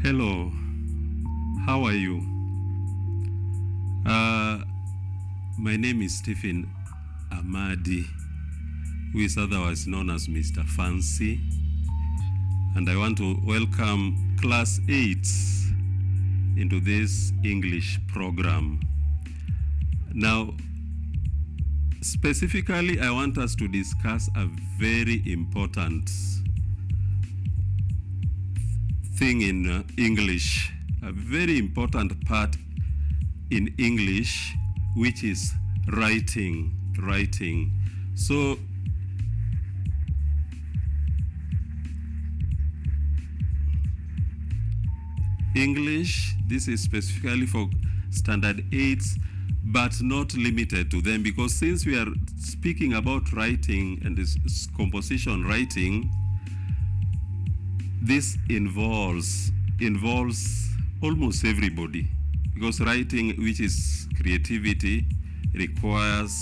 Hello, how are you? My name is Stephen Amadi, who is otherwise known as Mr. Fancy, and I want to welcome Class 8s into this English program. Now, specifically, I want us to discuss a very important thing in English, a very important part in English, which is writing. So English, this is specifically for standard 8s, but not limited to them, because since we are speaking about writing and this composition writing, this involves almost everybody, because writing, which is creativity, requires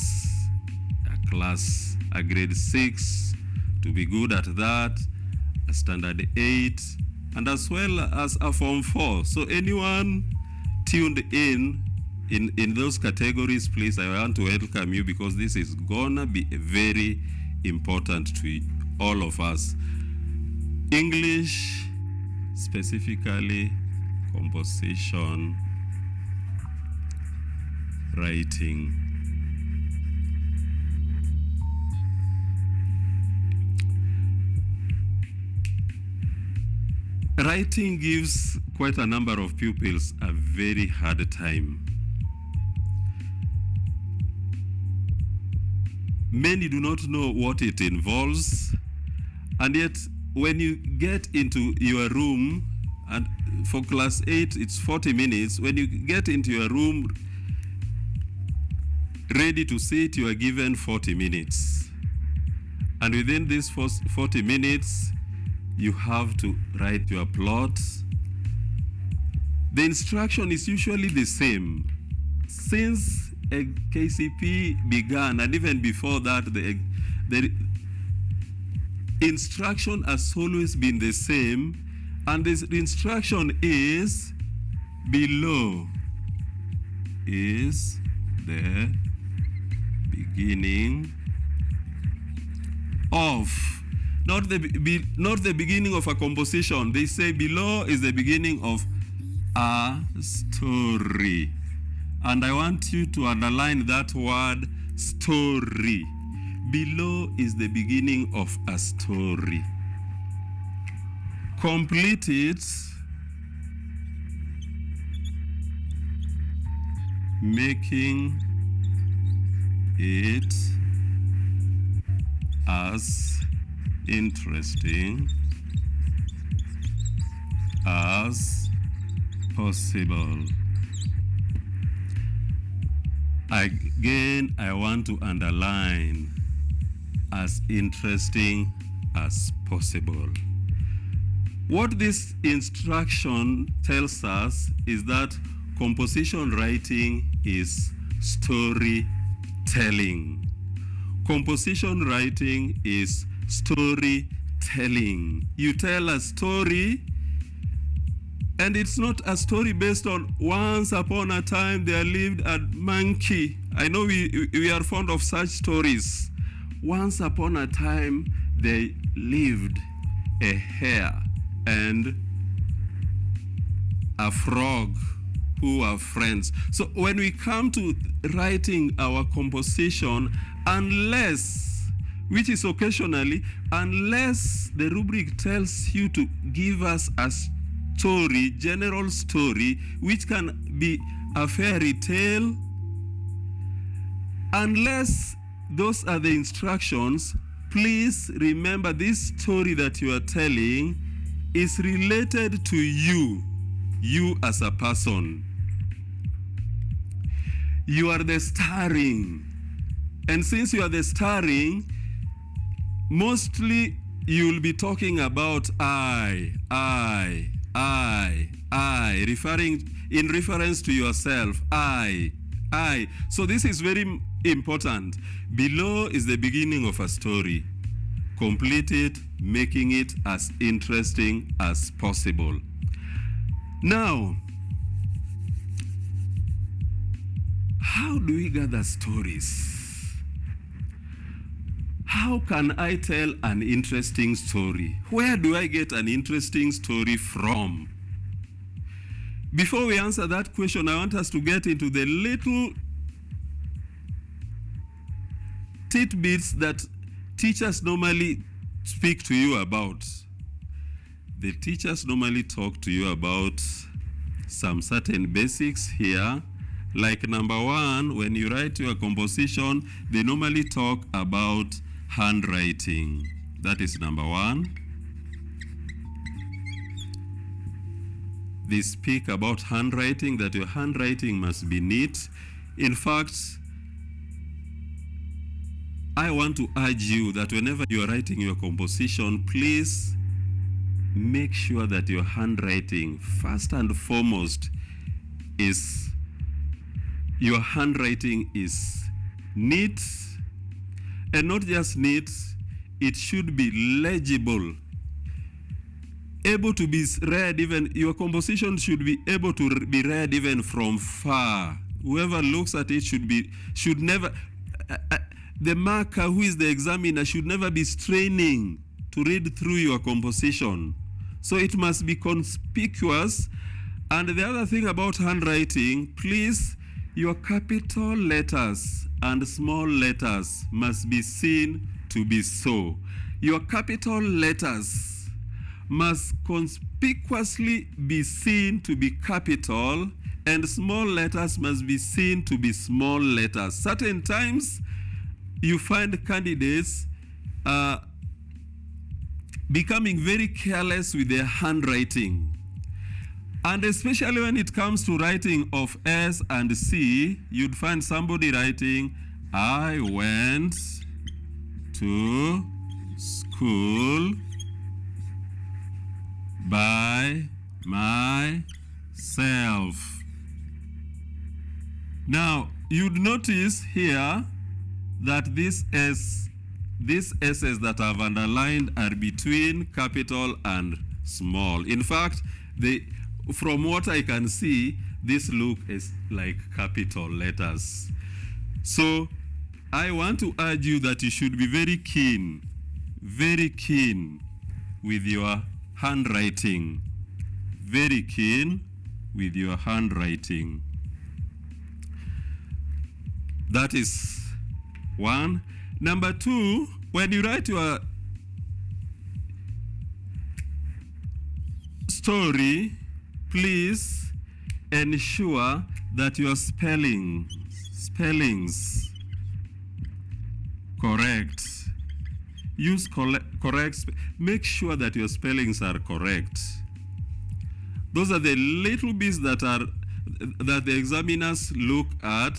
a grade 6 to be good at that, a standard 8, and as well as a form 4. So anyone tuned in those categories, please, I want to welcome you, because this is gonna be very important to all of us. English, specifically composition writing. Writing gives quite a number of pupils a very hard time. Many do not know what it involves, and yet when you get into your room, and for class 8 it's 40 minutes, when you get into your room ready to sit, you are given 40 minutes. And within these 40 minutes, you have to write your plot. The instruction is usually the same. Since KCP began, and even before that, the instruction has always been the same, and this instruction is: below is the beginning of, not the beginning of a composition. They say below is the beginning of a story, and I want you to underline that word, story. Below is the beginning of a story. Complete it, making it as interesting as possible. Again, I want to underline as interesting as possible. What this instruction tells us is that composition writing is storytelling. Composition writing is storytelling. You tell a story, and it's not a story based on once upon a time there lived a monkey. I know we are fond of such stories. Once upon a time there lived a hare and a frog who are friends. So when we come to writing our composition, unless, which is occasionally, unless the rubric tells you to give us a story, general story, which can be a fairy tale, unless those are the instructions, please remember this story that you are telling is related to you as a person. You are the starring. And since you are the starring, mostly you will be talking about I, in reference to yourself, I. So this is very important. Below is the beginning of a story. Complete it, making it as interesting as possible. Now, how do we gather stories? How can I tell an interesting story? Where do I get an interesting story from? Before we answer that question, I want us to get into the little tidbits that teachers normally speak to you about. The teachers normally talk to you about some certain basics here. Like number one, when you write your composition, they normally talk about handwriting. That is number one. They speak about handwriting, that your handwriting must be neat. In fact, I want to urge you that whenever you are writing your composition, please make sure that your handwriting, first and foremost, is your handwriting is neat, and not just neat, it should be legible, able to be read. Even your composition should be able to be read even from far. Whoever looks at it should never the marker, who is the examiner, should never be straining to read through your composition. So it must be conspicuous. And the other thing about handwriting, please, your capital letters and small letters must be seen to be so. Your capital letters must conspicuously be seen to be capital, and small letters must be seen to be small letters. Certain times, you find candidates becoming very careless with their handwriting. And especially when it comes to writing of S and C, you'd find somebody writing, I went to school by myself. Now, you'd notice here that these S's that I've underlined are between capital and small. In fact, from what I can see, this look is like capital letters. So I want to urge you that you should be very keen with your handwriting. Very keen with your handwriting. That is one. Number two, when you write your story, please ensure that your spellings correct. Use correct. Make sure that your spellings are correct. Those are the little bits that the examiners look at.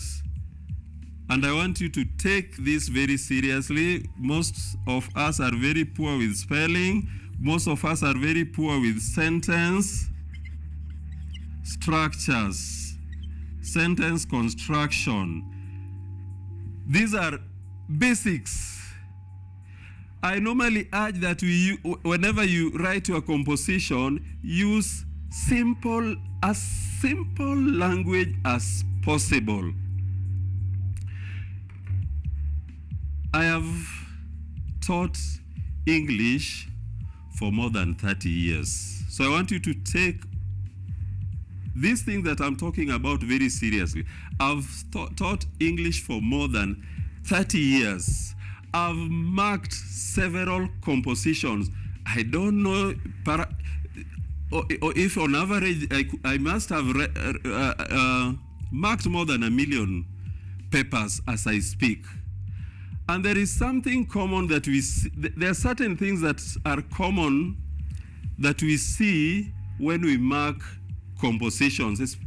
And I want you to take this very seriously. Most of us are very poor with spelling. Most of us are very poor with sentence structures, sentence construction. These are basics. I normally urge that whenever you write your composition, use as simple language as possible. I have taught English for more than 30 years. So I want you to take these things that I'm talking about very seriously. I've taught English for more than 30 years. I've marked several compositions. I don't know if on average I must have marked more than 1 million papers as I speak. And there is something common that we see. There are certain things that are common that we see when we mark compositions.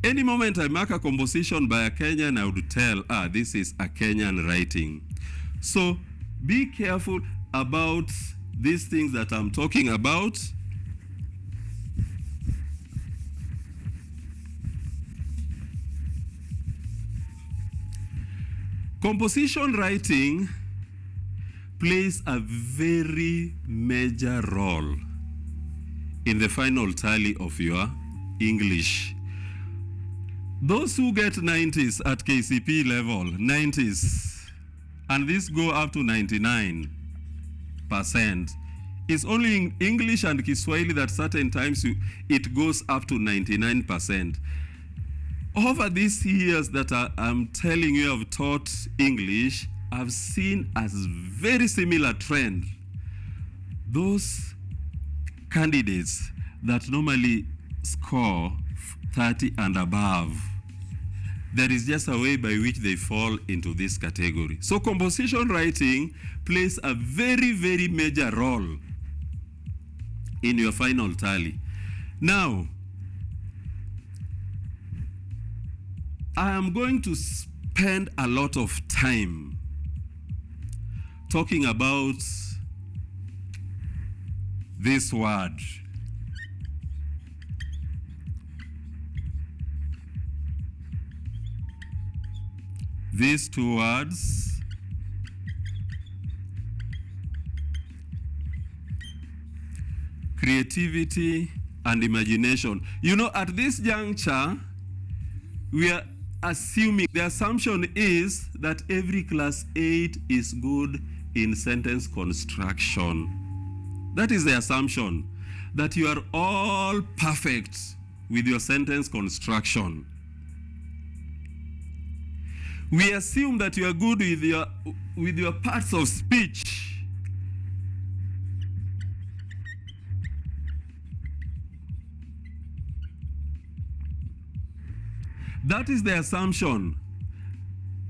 Any moment I mark a composition by a Kenyan, I would tell, this is a Kenyan writing. So be careful about these things that I'm talking about. Composition writing plays a very major role in the final tally of your English. Those who get 90s at KCP level, 90s, and this go up to 99%, it's only in English and Kiswahili that certain times it goes up to 99%. Over these years that I'm telling you I've taught English, I've seen a very similar trend. Those candidates that normally score 30 and above, there is just a way by which they fall into this category. So composition writing plays a very, very major role in your final tally. Now, I am going to spend a lot of time talking about this word. These two words, creativity and imagination. You know, at this juncture, we are assuming, the assumption is that every class 8 is good in sentence construction. That is the assumption, that you are all perfect with your sentence construction. We assume that you are good with your parts of speech. That is the assumption.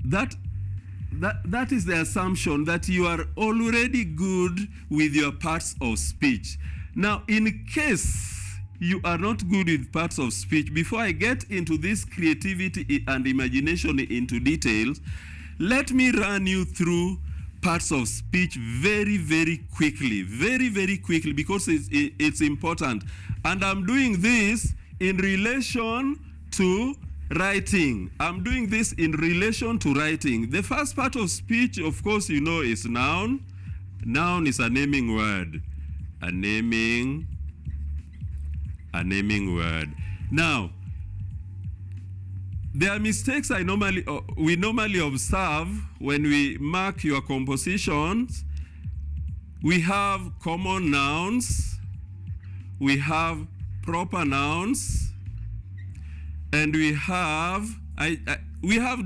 That is the assumption that you are already good with your parts of speech. Now, in case you are not good with parts of speech, before I get into this creativity and imagination into details, let me run you through parts of speech very, very quickly, because it's important. And I'm doing this in relation to writing. I'm doing this in relation to writing. The first part of speech, of course, you know, is noun. Noun is a naming word. A naming word. Now, there are mistakes we normally observe when we mark your compositions. We have common nouns, we have proper nouns, and we have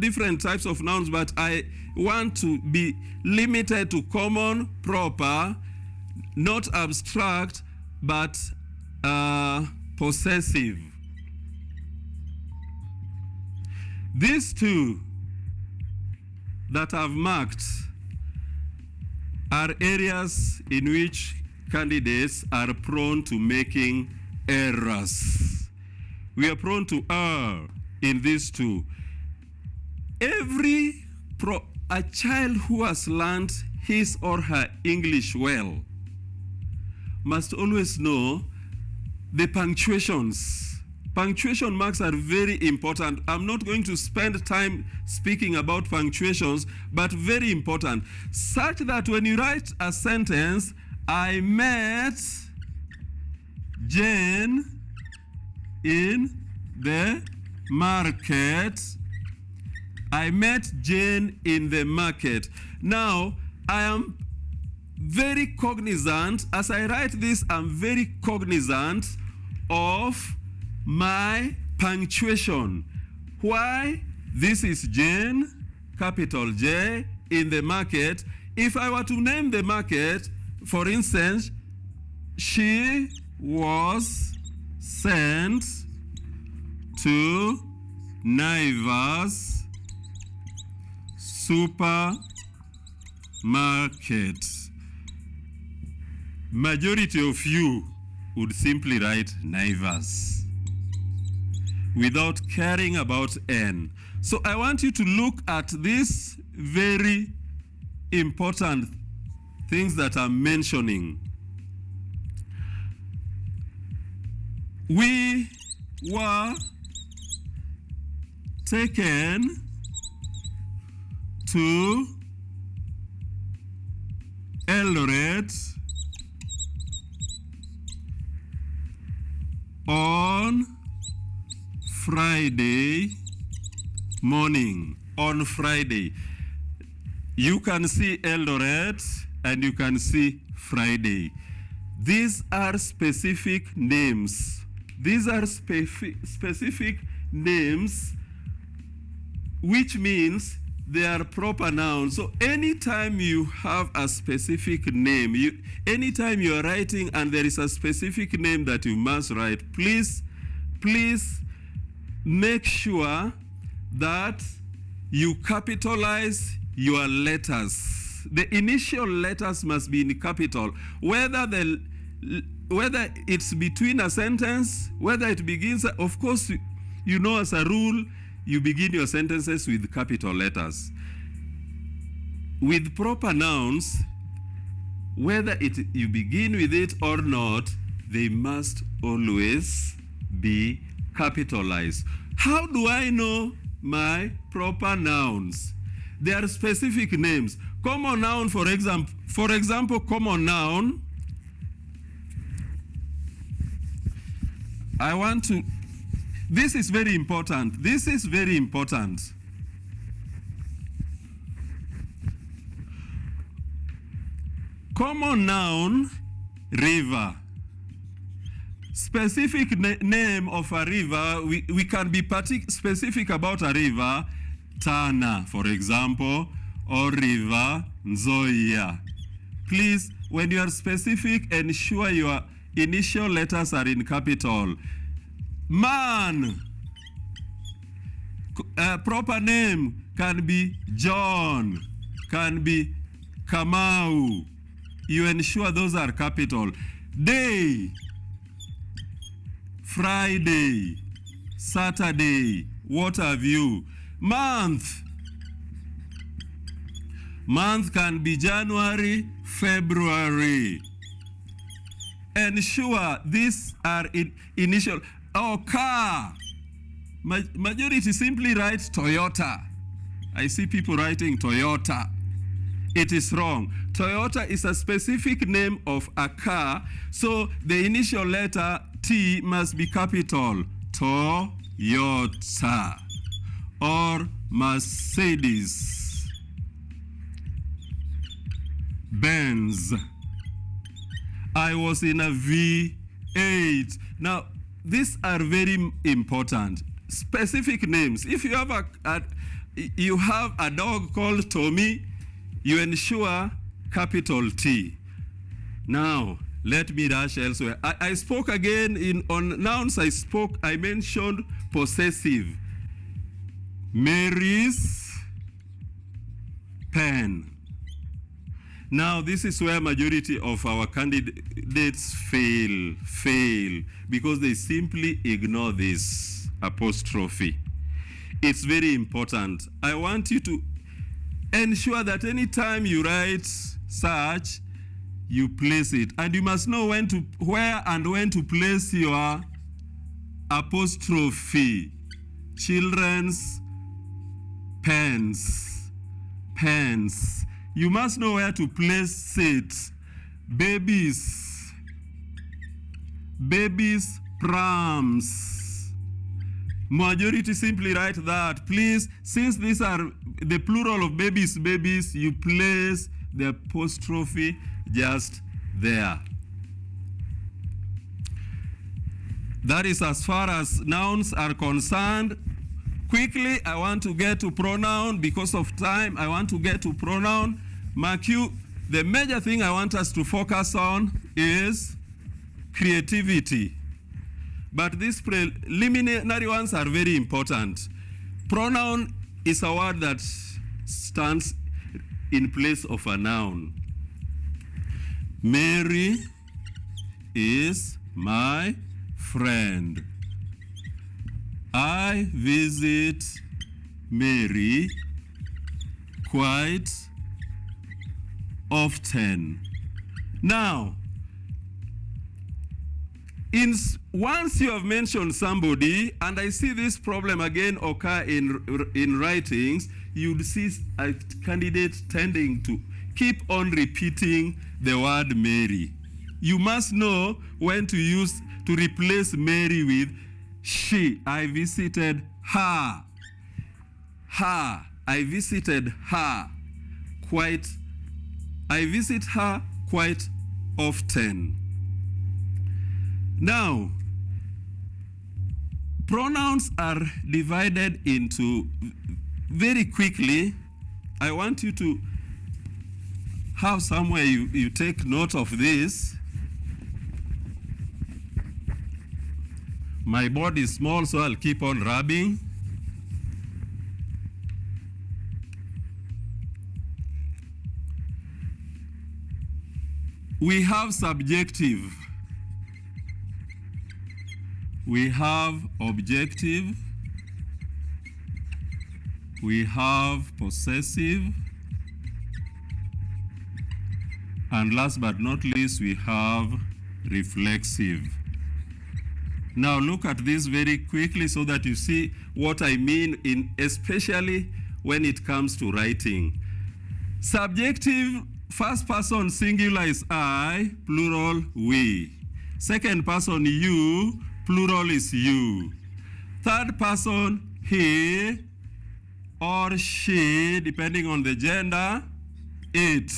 different types of nouns, but I want to be limited to common, proper, not abstract, but possessive. These two that I've marked are areas in which candidates are prone to making errors. We are prone to err in these two. A child who has learned his or her English well must always know the punctuations. Punctuation marks are very important. I'm not going to spend time speaking about punctuations, but very important. Such that when you write a sentence, I met Jane in the market. I met Jane in the market. Now, I am very cognizant, as I write this, I'm very cognizant of my punctuation. Why? This is Jane, capital J, in the market. If I were to name the market, for instance, she was sent to Naivas supermarket. Majority of you would simply write Naivas without caring about N. So I want you to look at these very important things that I'm mentioning. We were taken to Eldoret on Friday morning. On Friday. You can see Eldoret and you can see Friday. These are specific names. These are specific names, which means they are proper nouns. So anytime you have a specific name, anytime you are writing and there is a specific name that you must write, please make sure that you capitalize your letters. The initial letters must be in capital. Whether it's between a sentence, whether it begins, of course, you know as a rule, you begin your sentences with capital letters. With proper nouns, whether you begin with it or not, they must always be capitalized. How do I know my proper nouns? There are specific names. Common noun, for example, common noun. This is very important. This is very important. Common noun, river. Specific name of a river, we can be specific about a river, Tana, for example, or river Nzoia. Please, when you are specific, ensure your initial letters are in capital. Man, proper name can be John, can be Kamau. You ensure those are capital. Day, Friday, Saturday, what have you? Month can be January, February. Ensure these are initial. Car, majority simply write Toyota. I see people writing Toyota. It is wrong. Toyota is a specific name of a car, so the initial letter T must be capital. Toyota or Mercedes, Benz. I was in a V8. Now, these are very important. Specific names. If you have a dog called Tommy, you ensure capital T. Now, let me dash elsewhere. I spoke again on nouns. I mentioned possessive. Mary's pen. Now, this is where majority of our candidates fail because they simply ignore this apostrophe. It's very important. I want you to ensure that anytime you write such, you place it. And you must know where and when to place your apostrophe. Children's pens. You must know where to place it. Babies, prams. Majority simply write that. Please, since these are the plural of babies, you place the apostrophe just there. That is as far as nouns are concerned. Quickly, I want to get to pronoun. Because of time, I want to get to pronoun. Mark you, the major thing I want us to focus on is creativity. But these preliminary ones are very important. Pronoun is a word that stands in place of a noun. Mary is my friend. I visit Mary quite often. Now, once you have mentioned somebody, and I see this problem again occur in writings, you'd see a candidate tending to keep on repeating the word Mary. You must know when to replace Mary with She. I visited her. Her. I visited her quite. I visit her quite often. Now, pronouns are divided into, very quickly, I want you to have somewhere you take note of this. My board is small, so I'll keep on rubbing. We have subjective. We have objective. We have possessive. And last but not least, we have reflexive. Now look at this very quickly so that you see what I mean, especially when it comes to writing. Subjective, first person singular is I, plural we. Second person you, plural is you. Third person he or she, depending on the gender, it.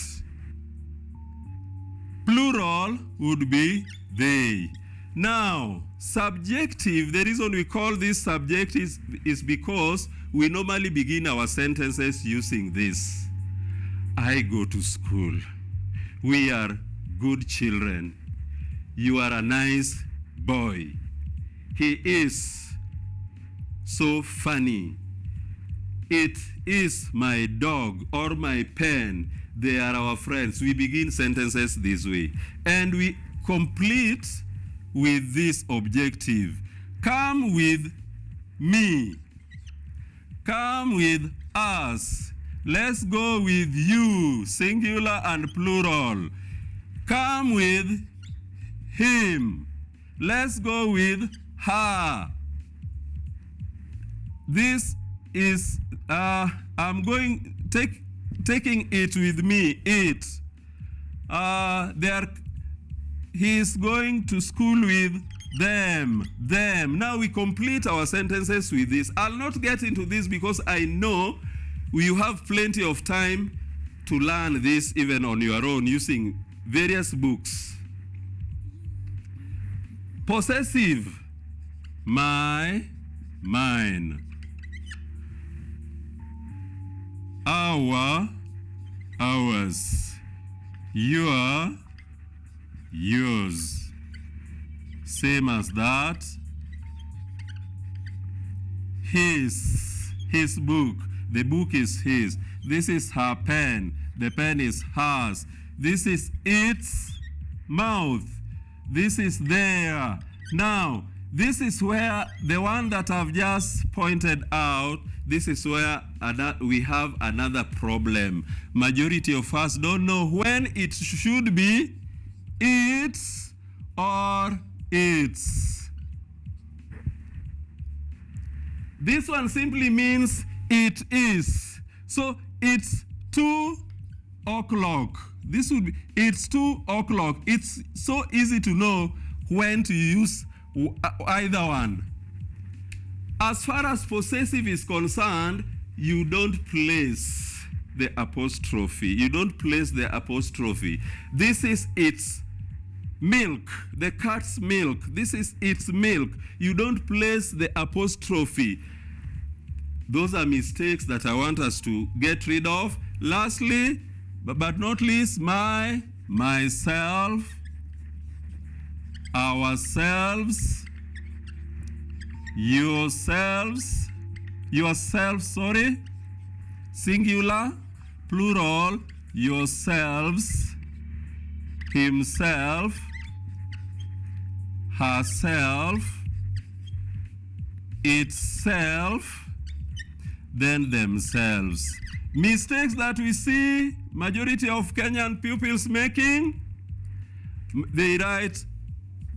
Plural would be they. Now, subjective, the reason we call this subjective is because we normally begin our sentences using this. I go to school. We are good children. You are a nice boy. He is so funny. It is my dog or my pen. They are our friends. We begin sentences this way. And we complete with this objective. Come with me. Come with us. Let's go with you, singular and plural. Come with him. Let's go with her. This is, I'm taking it with me, it. He's going to school with them. Now we complete our sentences with this. I'll not get into this because I know you have plenty of time to learn this even on your own using various books. Possessive, my, mine. Our, ours. Your, yours. Same as that. His book. The book is his. This is her pen. The pen is hers. This is its mouth. This is there. Now, this is where the one that I've just pointed out, this is where we have another problem. Majority of us don't know when it should be its or its. This one simply means it is. So it's 2 o'clock. This would be, it's 2 o'clock. It's so easy to know when to use either one. As far as possessive is concerned, you don't place the apostrophe. You don't place the apostrophe. This is its milk, the cat's milk. This is its milk. You don't place the apostrophe. Those are mistakes that I want us to get rid of. Lastly, but not least, my, myself, ourselves, yourselves, singular, plural, yourselves, himself, herself, itself, then themselves. Mistakes that we see majority of Kenyan pupils making, they write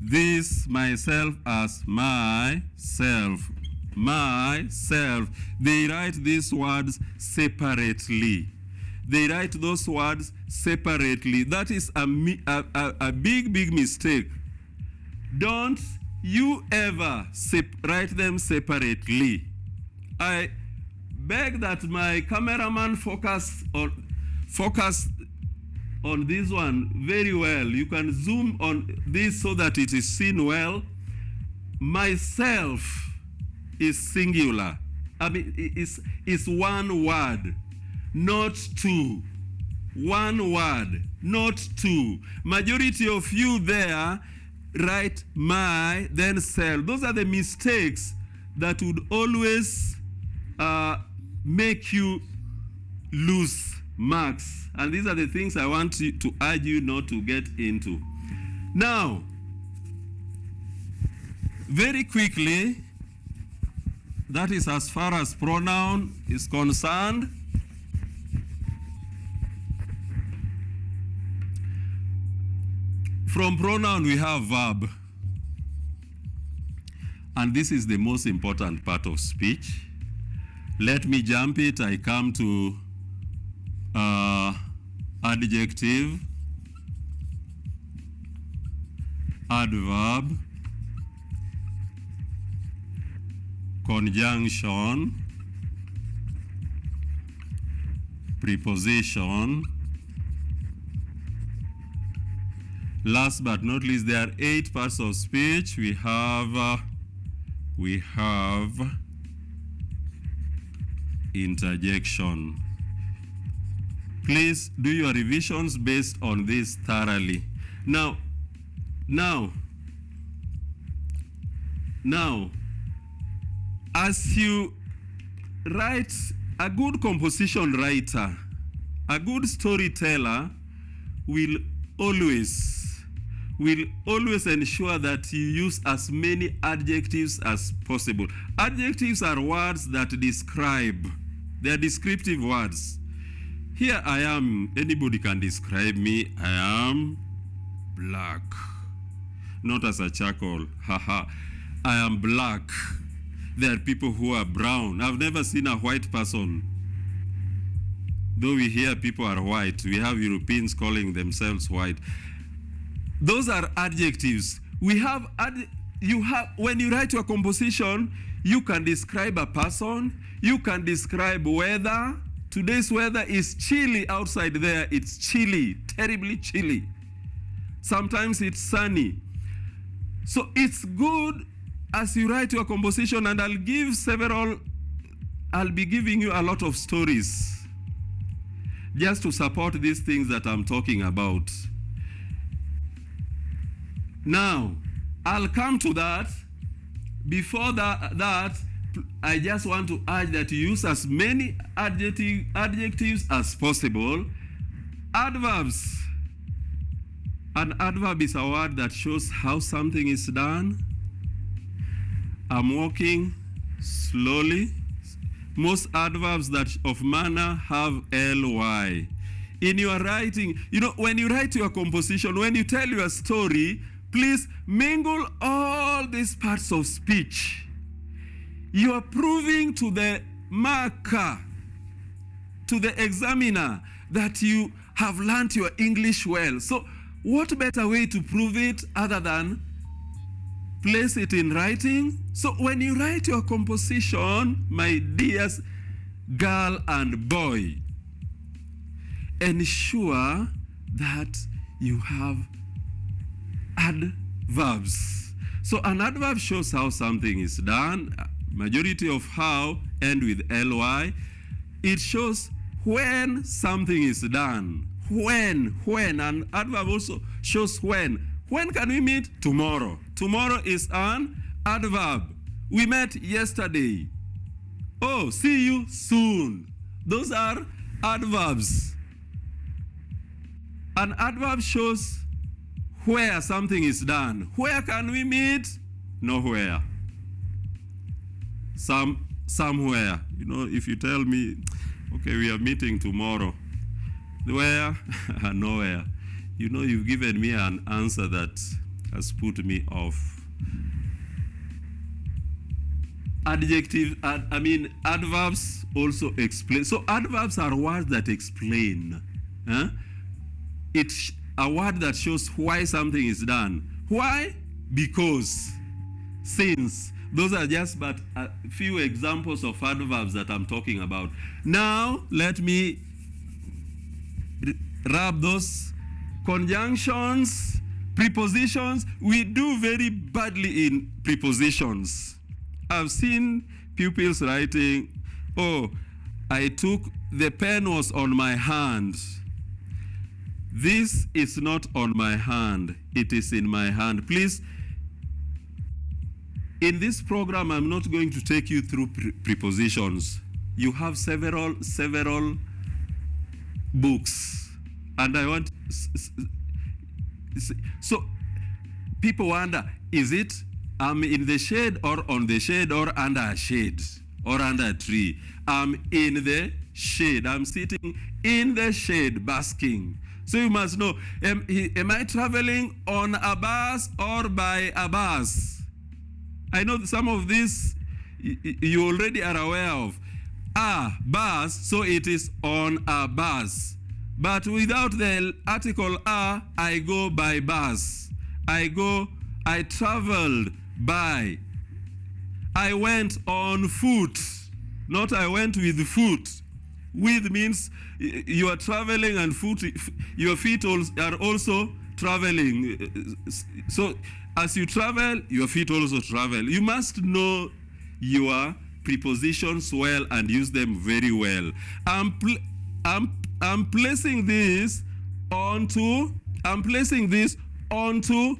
this myself as myself. Myself. They write these words separately. They write those words separately. That is a big mistake. Don't you ever write them separately, I beg that my cameraman focus on this one very well. You can zoom on this so that it is seen well. Myself is singular. I mean, is one word, not two. One word, not two. Majority of you there write my, then self. Those are the mistakes that would always make you lose marks. And these are the things I want to urge you not to get into. Now, very quickly, that is as far as pronoun is concerned. From pronoun, we have verb. And this is the most important part of speech. Let me jump it. I come to adjective, adverb, conjunction, preposition. Last but not least, there are 8 parts of speech. We have interjection. Please do your revisions based on this thoroughly. Now, as you write, a good composition writer, a good storyteller will always ensure that you use as many adjectives as possible. Adjectives are words that describe. They are descriptive words. Here I am. Anybody can describe me. I am black. Not as a charcoal. Haha. I am black. There are people who are brown. I've never seen a white person. Though we hear people are white, we have Europeans calling themselves white. Those are adjectives. When you write your composition, you can describe a person, you can describe weather. Today's weather is chilly outside there. It's chilly, terribly chilly. Sometimes it's sunny. So it's good as you write your composition, and I'll be giving you a lot of stories just to support these things that I'm talking about. Now, I'll come to that. Before that, I just want to urge that you use as many adjectives as possible. Adverbs. An adverb is a word that shows how something is done. I'm walking slowly. Most adverbs that of manner have ly. In your writing, when you write your composition, when you tell your story, please mingle all these parts of speech. You are proving to the marker, to the examiner, that you have learned your English well. So what better way to prove it other than place it in writing? So when you write your composition, my dear girl and boy, ensure that you have adverbs. So an adverb shows how something is done. Majority of how end with ly. It shows when something is done. When. An adverb also shows when. When can we meet? Tomorrow. Tomorrow is an adverb. We met yesterday. Oh, see you soon. Those are adverbs. An adverb shows where something is done. Where can we meet? Nowhere. Somewhere. If you tell me, okay, we are meeting tomorrow. Where? Nowhere. You've given me an answer that has put me off. Adverbs also explain. So adverbs are words that explain. It's a word that shows why something is done. Why? Because. since. Those are just but a few examples of adverbs that I'm talking about. Now, let me wrap those conjunctions, prepositions. We do very badly in prepositions. I've seen pupils writing, oh, the pen was on my hand. This is not on my hand, it is in my hand. Please, in this program, I'm not going to take you through prepositions. You have several books, and I want, so people wonder, is it I'm in the shade or on the shade or under a shade or under a tree? I'm in the shade. I'm sitting in the shade basking. So you must know, am I traveling on a bus or by a bus? I know some of this you already are aware of. Bus, so it is on a bus. But without the article I go by bus. I traveled by. I went on foot, not I went with foot. With means you are traveling and your feet are also traveling. So as you travel, your feet also travel. You must know your prepositions well and use them very well. I'm placing this onto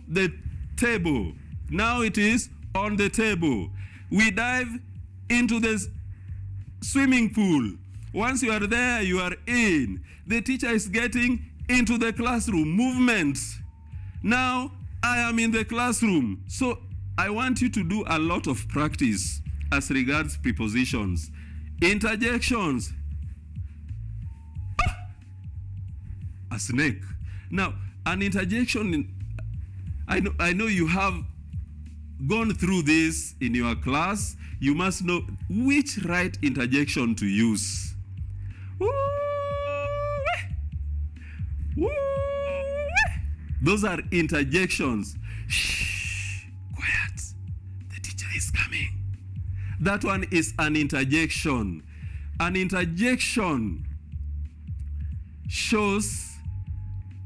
the table. Now it is on the table. We dive into the swimming pool. Once you are there, you are in. The teacher is getting into the classroom. Movement. Now I am in the classroom. So I want you to do a lot of practice as regards prepositions. Interjections. A snake. Now, an interjection, I know you have gone through this in your class. You must know which right interjection to use. Those are interjections. Shh, quiet. The teacher is coming. That one is an interjection. An interjection shows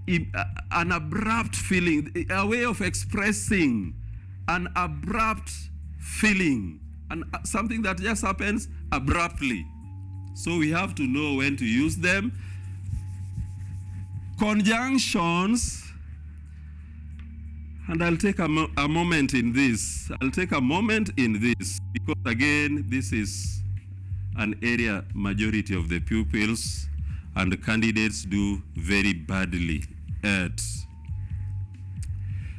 an abrupt feeling, a way of expressing an abrupt feeling, and something that just happens abruptly. So we have to know when to use them. Conjunctions, and I'll take a moment in this. Because again, this is an area majority of the pupils and the candidates do very badly at.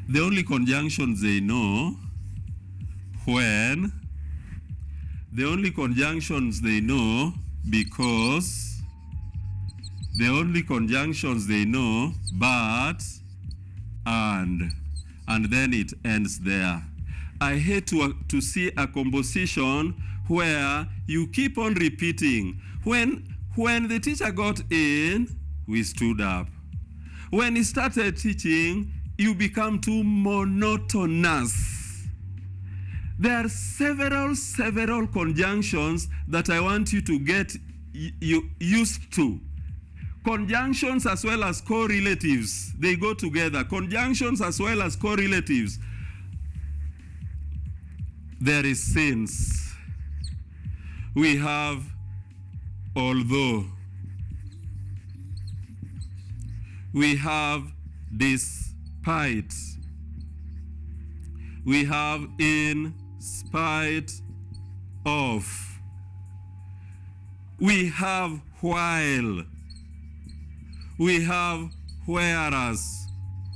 The only conjunctions they know when, the only conjunctions they know because, the only conjunctions they know but, and then it ends there. I hate to see a composition where you keep on repeating. When the teacher got in, we stood up. When he started teaching, you become too monotonous. There are several conjunctions that I want you to get used to. Conjunctions as well as correlatives, they go together. Conjunctions as well as correlatives. There is since. We have although. We have despite. We have in spite of. We have while. We have whereas.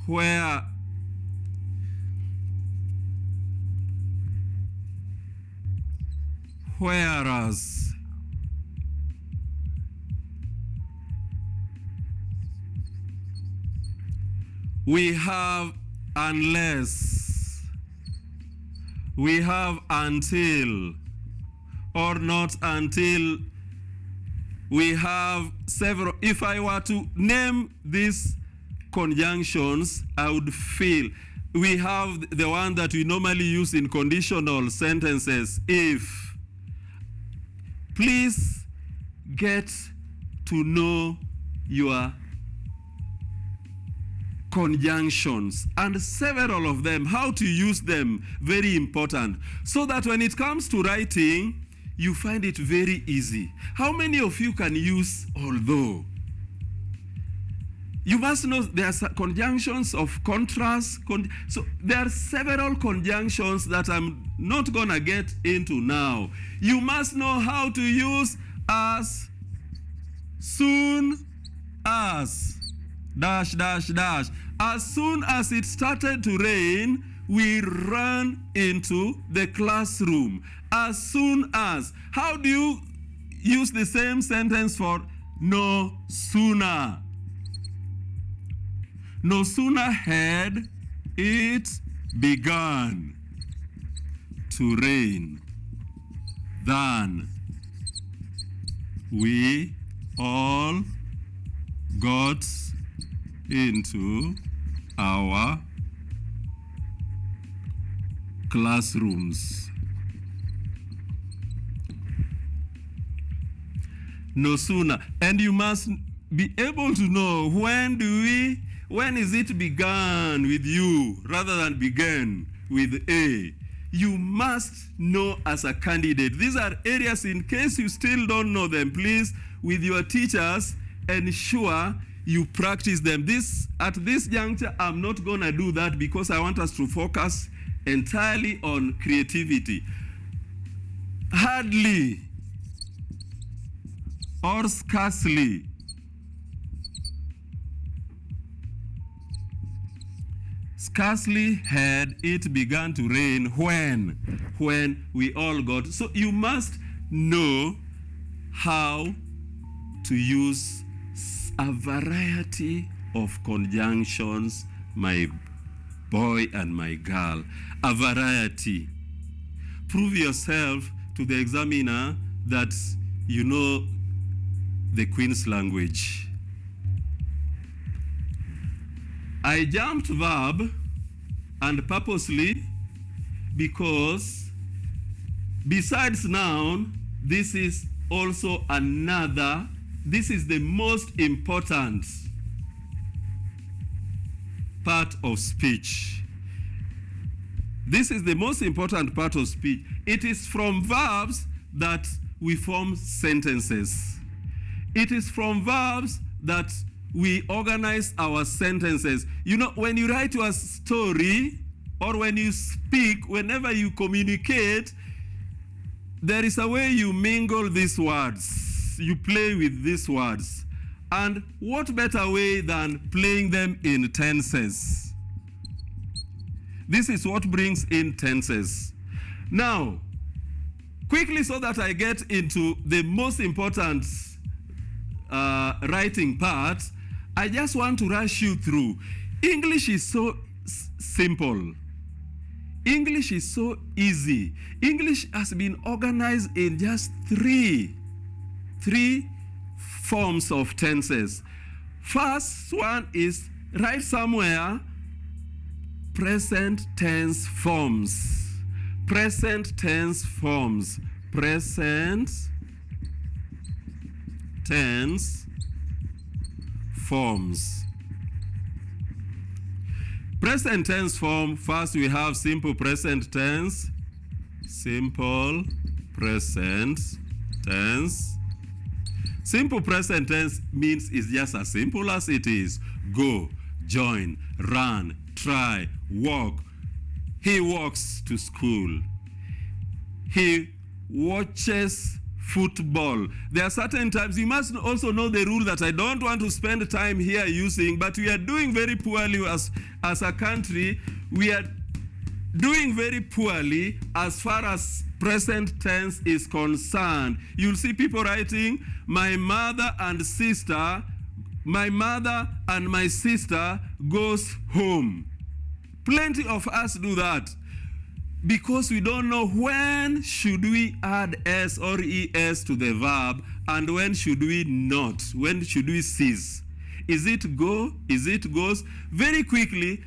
Where. Whereas. We have unless. We have until or not until. We have several. If I were to name these conjunctions, I would feel we have the one that we normally use in conditional sentences. If. Please get to know your conjunctions and several of them, how to use them, very important, so that when it comes to writing, you find it very easy. How many of you can use although? You must know there are conjunctions of contrast. So there are several conjunctions that I'm not going to get into now. You must know how to use as soon as, dash, dash, dash. As soon as it started to rain, we ran into the classroom. As soon as. How do you use the same sentence for no sooner? No sooner had it begun to rain than we all got into our classrooms. No sooner. And you must be able to know when is it begun with you rather than began with a. You must know as a candidate. These are areas, in case you still don't know them, please, with your teachers, ensure you practice them. At this juncture, I'm not going to do that because I want us to focus entirely on creativity. Hardly or scarcely. Scarcely had it begun to rain when we all got. So you must know how to use a variety of conjunctions, my boy and my girl. A variety. Prove yourself to the examiner that you know the Queen's language. I jumped verb, and purposely, because besides noun, this is also this is the most important part of speech. This is the most important part of speech. It is from verbs that we form sentences. It is from verbs that we organize our sentences. You know, when you write your story or when you speak, whenever you communicate, there is a way you mingle these words. You play with these words. And what better way than playing them in tenses? This is what brings in tenses. Now, quickly, so that I get into the most important writing part, I just want to rush you through. English is so simple. English is so easy. English has been organized in just three forms of tenses. First one is, write somewhere, present tense forms. Present tense forms. Present tense forms. Present tense form, first we have simple present tense. Simple present tense. Simple present tense means it's just as simple as it is. Go, join, run, try, walk. He walks to school. He watches football. There are certain times, you must also know the rule that I don't want to spend time here using, but we are doing very poorly as a country. We are doing very poorly as far as present tense is concerned. You'll see people writing, my mother and my sister goes home. Plenty of us do that because we don't know when should we add s or es to the verb and when should we not. When should we cease? Is it go? Is it goes? Very quickly,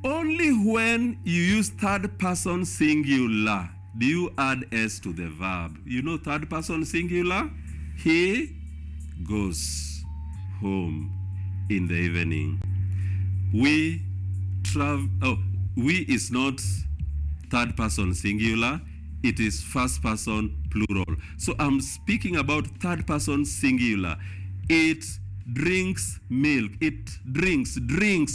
Only when you use third person singular do you add s to the verb. You know third person singular? He goes home in the evening. We travel. Oh, we is not third person singular. It is first person plural. So I'm speaking about third person singular. It drinks milk. It drinks,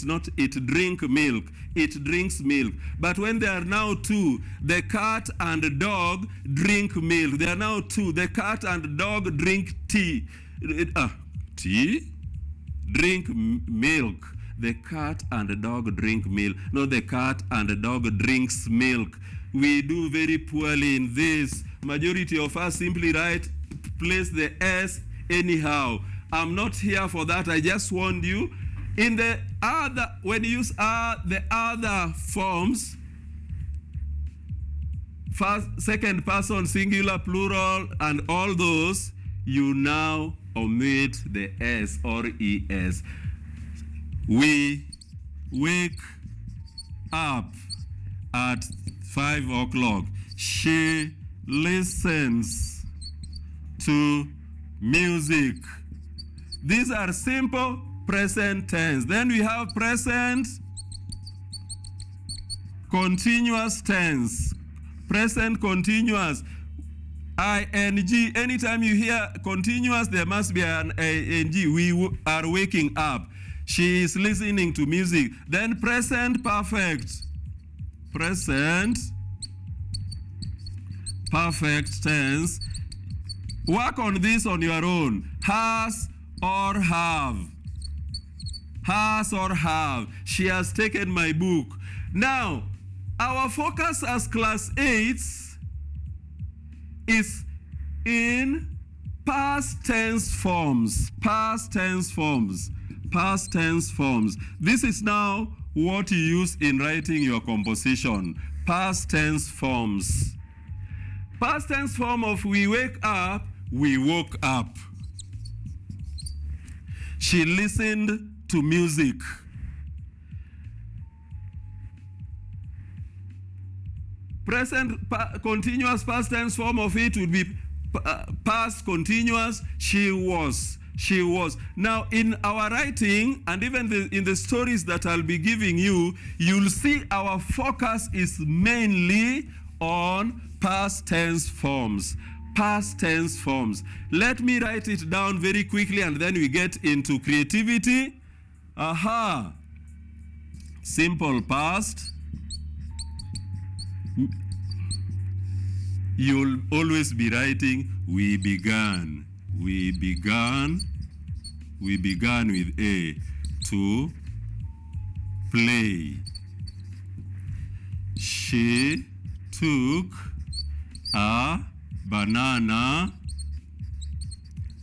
not it drink milk. It drinks milk. But when there are now two, the cat and the dog drink milk. There are now two. The cat and the dog drink tea. Tea? Drink milk. The cat and the dog drink milk. No, the cat and the dog drinks milk. We do very poorly in this. Majority of us simply place the S anyhow. I'm not here for that. I just warned you. In the other, when you use the other forms, first, second person, singular, plural, and all those, you now omit the S or ES. We wake up at 5 o'clock. She listens to music. These are simple present tense. Then we have present continuous tense. Present continuous. ING. Anytime you hear continuous, there must be an ING. We are waking up. She is listening to music. Then present perfect. Present perfect tense. Work on this on your own. Has or have. Has or have. She has taken my book. Now, our focus as class 8s is in past tense forms. Past tense forms. Past tense forms. This is now what you use in writing your composition. Past tense forms. Past tense form of we wake up, we woke up. She listened to music. Present continuous past tense form of it would be past continuous, she was. She was. Now, in our writing, and even in the stories that I'll be giving you, you'll see our focus is mainly on past tense forms. Past tense forms. Let me write it down very quickly and then we get into creativity. Aha. Simple past. You'll always be writing, we began. We began with A, to play. She took a banana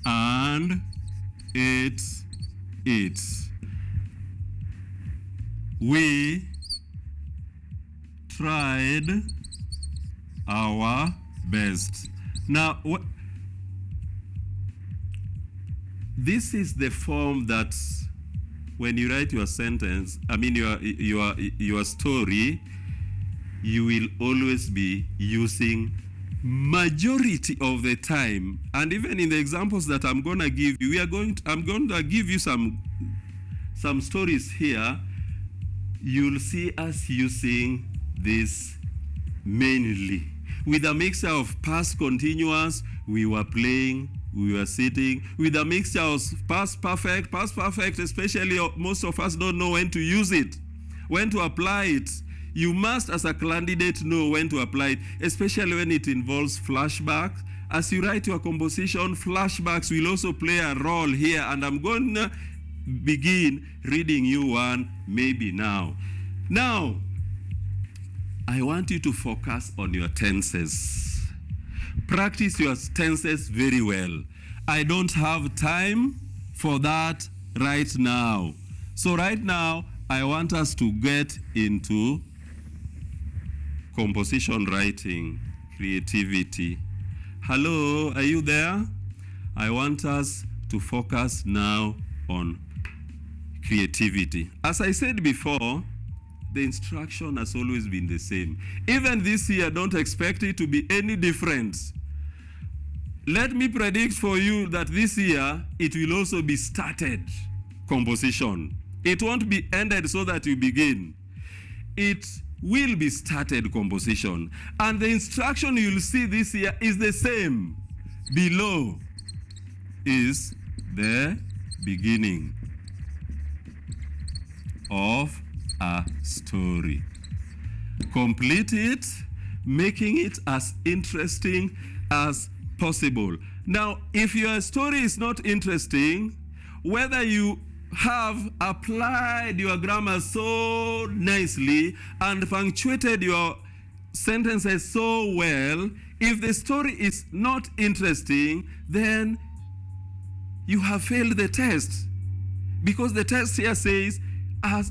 and ate it. We tried our best. Now, this is the form that when you write your sentence, I mean your story, you will always be using majority of the time. And even in the examples that I'm going to give you, I'm going to give you some stories here. You'll see us using this mainly with a mixture of past continuous, we were playing, we were sitting, with a mixture of past perfect, especially most of us don't know when to use it, when to apply it. You must, as a candidate, know when to apply it, especially when it involves flashbacks. As you write your composition, flashbacks will also play a role here, and I'm going to begin reading you one maybe now. Now, I want you to focus on your tenses. Practice your tenses very well. I don't have time for that right now. So right now, I want us to get into composition writing, creativity. Hello, are you there? I want us to focus now on creativity. As I said before, the instruction has always been the same. Even this year, don't expect it to be any different. Let me predict for you that this year, it will also be started composition. It won't be ended so that you begin. It will be started composition. And the instruction you'll see this year is the same. Below is the beginning of a story. Complete it, making it as interesting as possible. Now, if your story is not interesting, whether you have applied your grammar so nicely and punctuated your sentences so well, if the story is not interesting, then you have failed the test. Because the test here says,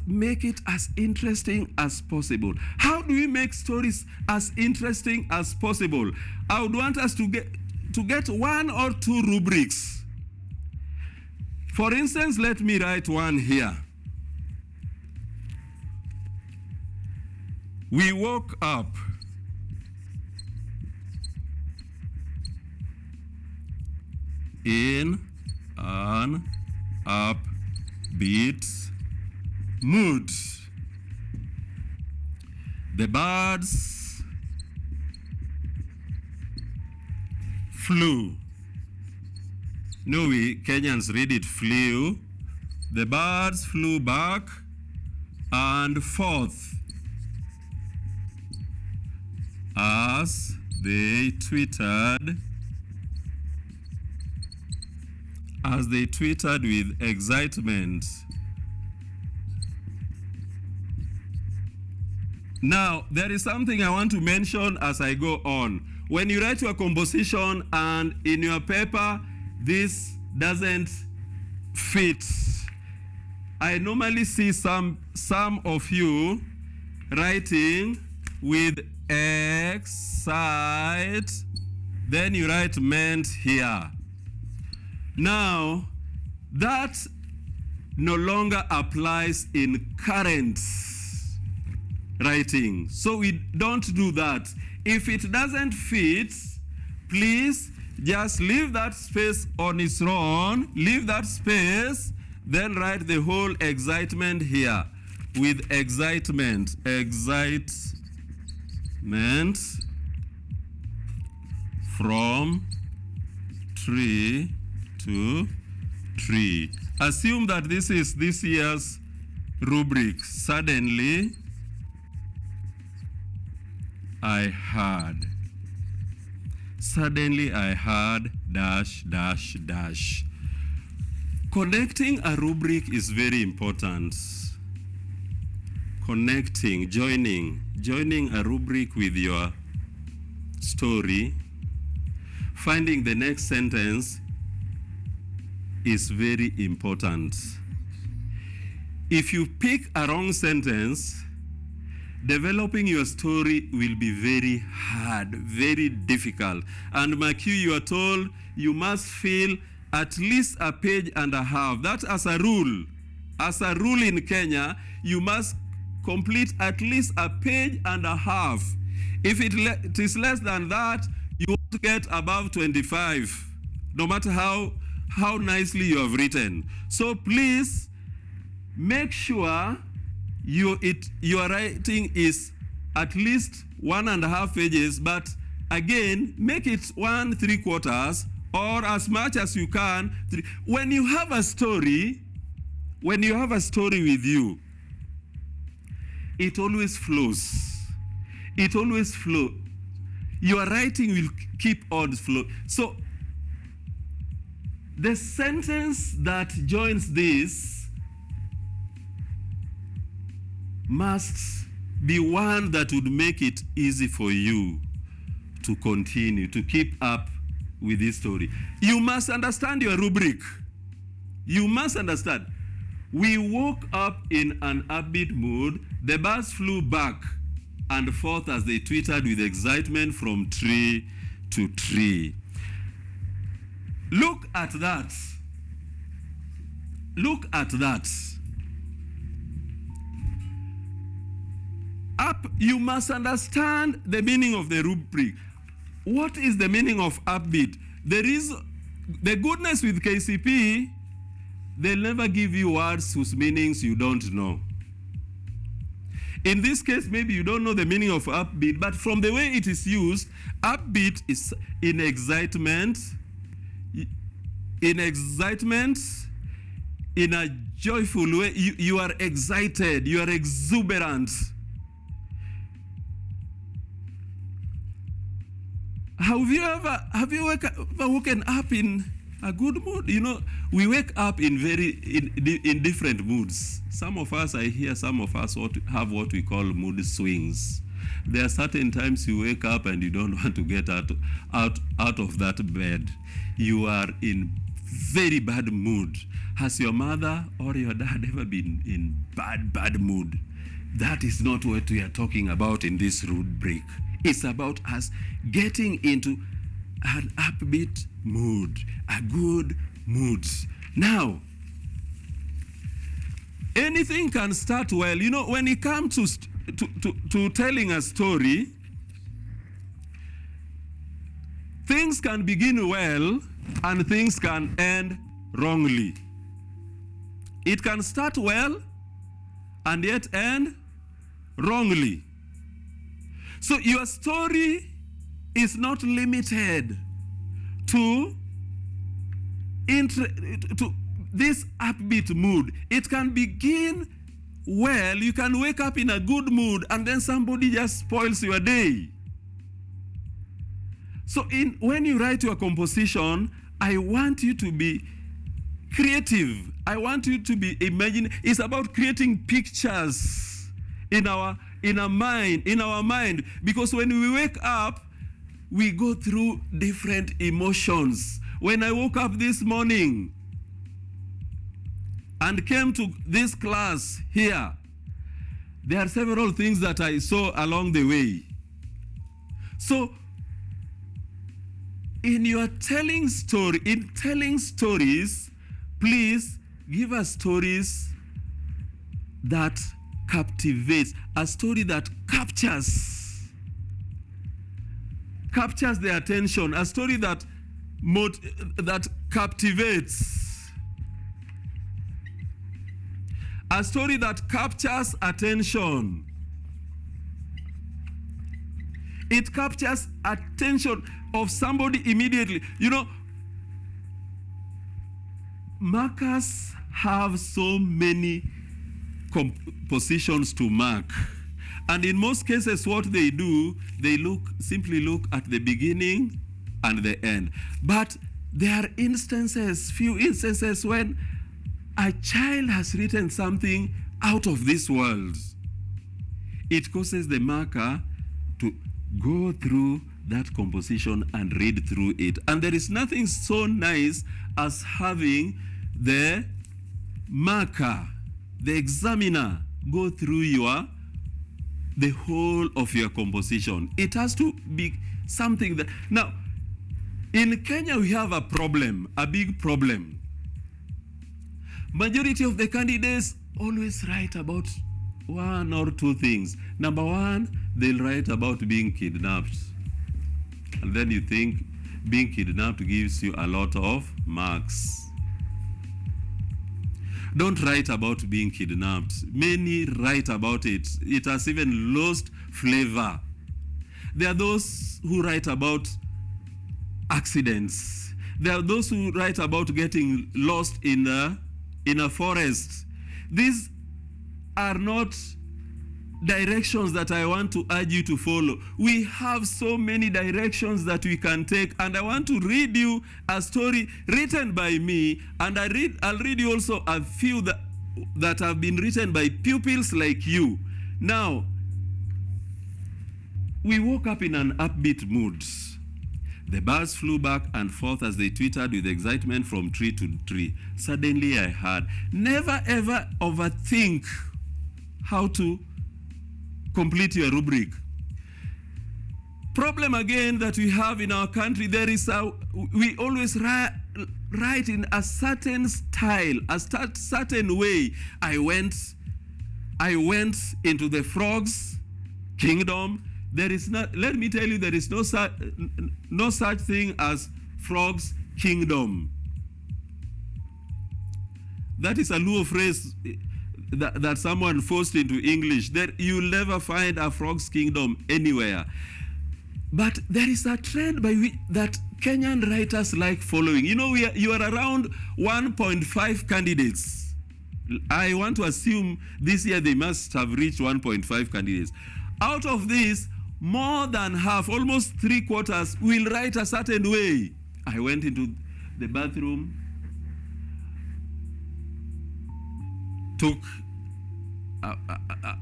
make it as interesting as possible. How do we make stories as interesting as possible? I would want us to get 1 or 2 rubrics. For instance, let me write one here. We woke up in an upbeat mood. The birds flew. No, we Kenyans read it flew. The birds flew back and forth as they twittered with excitement. Now, there is something I want to mention as I go on. When you write your composition and in your paper, this doesn't fit, I normally see some of you writing with excite, then you write meant here. Now, that no longer applies in current writing. So we don't do that. If it doesn't fit, please just leave that space on its own, leave that space, then write the whole excitement here with excitement from tree to tree. Assume that this is this year's rubric. Suddenly, I heard dash, dash, dash. Connecting a rubric is very important. Connecting, joining a rubric with your story, finding the next sentence is very important. If you pick a wrong sentence, developing your story will be very hard, very difficult. And mark you are told you must fill at least a page and a half. That's as a rule. As a rule in Kenya, you must complete at least a page and a half. If it is less than that, you won't get above 25, no matter how nicely you have written. So please make sure your writing is at least 1.5 pages, but again, make it 1.75 or as much as you can. When you have a story with you, it always flows. It always flows. Your writing will keep on flow. So the sentence that joins this must be one that would make it easy for you to continue, to keep up with this story. You must understand your rubric. You must understand. We woke up in an upbeat mood. The birds flew back and forth as they twittered with excitement from tree to tree. Look at that. Look at that. You must understand the meaning of the rubric. What is the meaning of upbeat? There is the goodness with KCP, they'll never give you words whose meanings you don't know. In this case, maybe you don't know the meaning of upbeat, but from the way it is used, upbeat is in excitement, in a joyful way. You are excited, you are exuberant. Have you ever woken up in a good mood? You know, we wake up in different moods. Some of us, I hear some of us have what we call mood swings. There are certain times you wake up and you don't want to get out of that bed. You are in very bad mood. Has your mother or your dad ever been in bad mood? That is not what we are talking about in this rubric. It's about us getting into an upbeat mood, a good mood. Now, anything can start well. You know, when it comes to telling a story, things can begin well and things can end wrongly. It can start well and yet end wrongly. So your story is not limited to this upbeat mood. It can begin well. You can wake up in a good mood and then somebody just spoils your day. So when you write your composition, I want you to be creative. I want you to be imagining. It's about creating pictures in our mind, because when we wake up, we go through different emotions. When I woke up this morning and came to this class here, there are several things that I saw along the way. So in telling stories, please give us stories that captivates, a story that captures the attention, a story that captivates, a story that captures attention. It captures attention of somebody immediately. You know, markers have so many compositions to mark, and in most cases what they do, they simply look at the beginning and the end. But there are few instances when a child has written something out of this world. It causes the marker to go through that composition and read through it, and there is nothing so nice as having the marker, the examiner, go through the whole of your composition. It has to be something that... Now, in Kenya, we have a big problem. Majority of the candidates always write about one or two things. Number one, they'll write about being kidnapped. And then you think being kidnapped gives you a lot of marks. Don't write about being kidnapped. Many write about it. It has even lost flavor. There are those who write about accidents. There are those who write about getting lost in a forest. These are not directions that I want to urge you to follow. We have so many directions that we can take, and I want to read you a story written by me, and I'll read you also a few that have been written by pupils like you. Now, we woke up in an upbeat mood. The birds flew back and forth as they twittered with excitement from tree to tree. Suddenly I heard, never ever overthink how to complete your rubric. Problem again that we have in our country, we always write in a certain style, a certain way. I went into the frogs kingdom. There is not, let me tell you, there is no such thing as frog's kingdom. That is a Luo phrase that someone forced into English. That you'll never find a frog's kingdom anywhere. But there is a trend by which that Kenyan writers like following. You know, you are around 1.5 candidates. I want to assume this year they must have reached 1.5 candidates. Out of this, more than half, almost 3/4, will write a certain way. I went into the bathroom, took a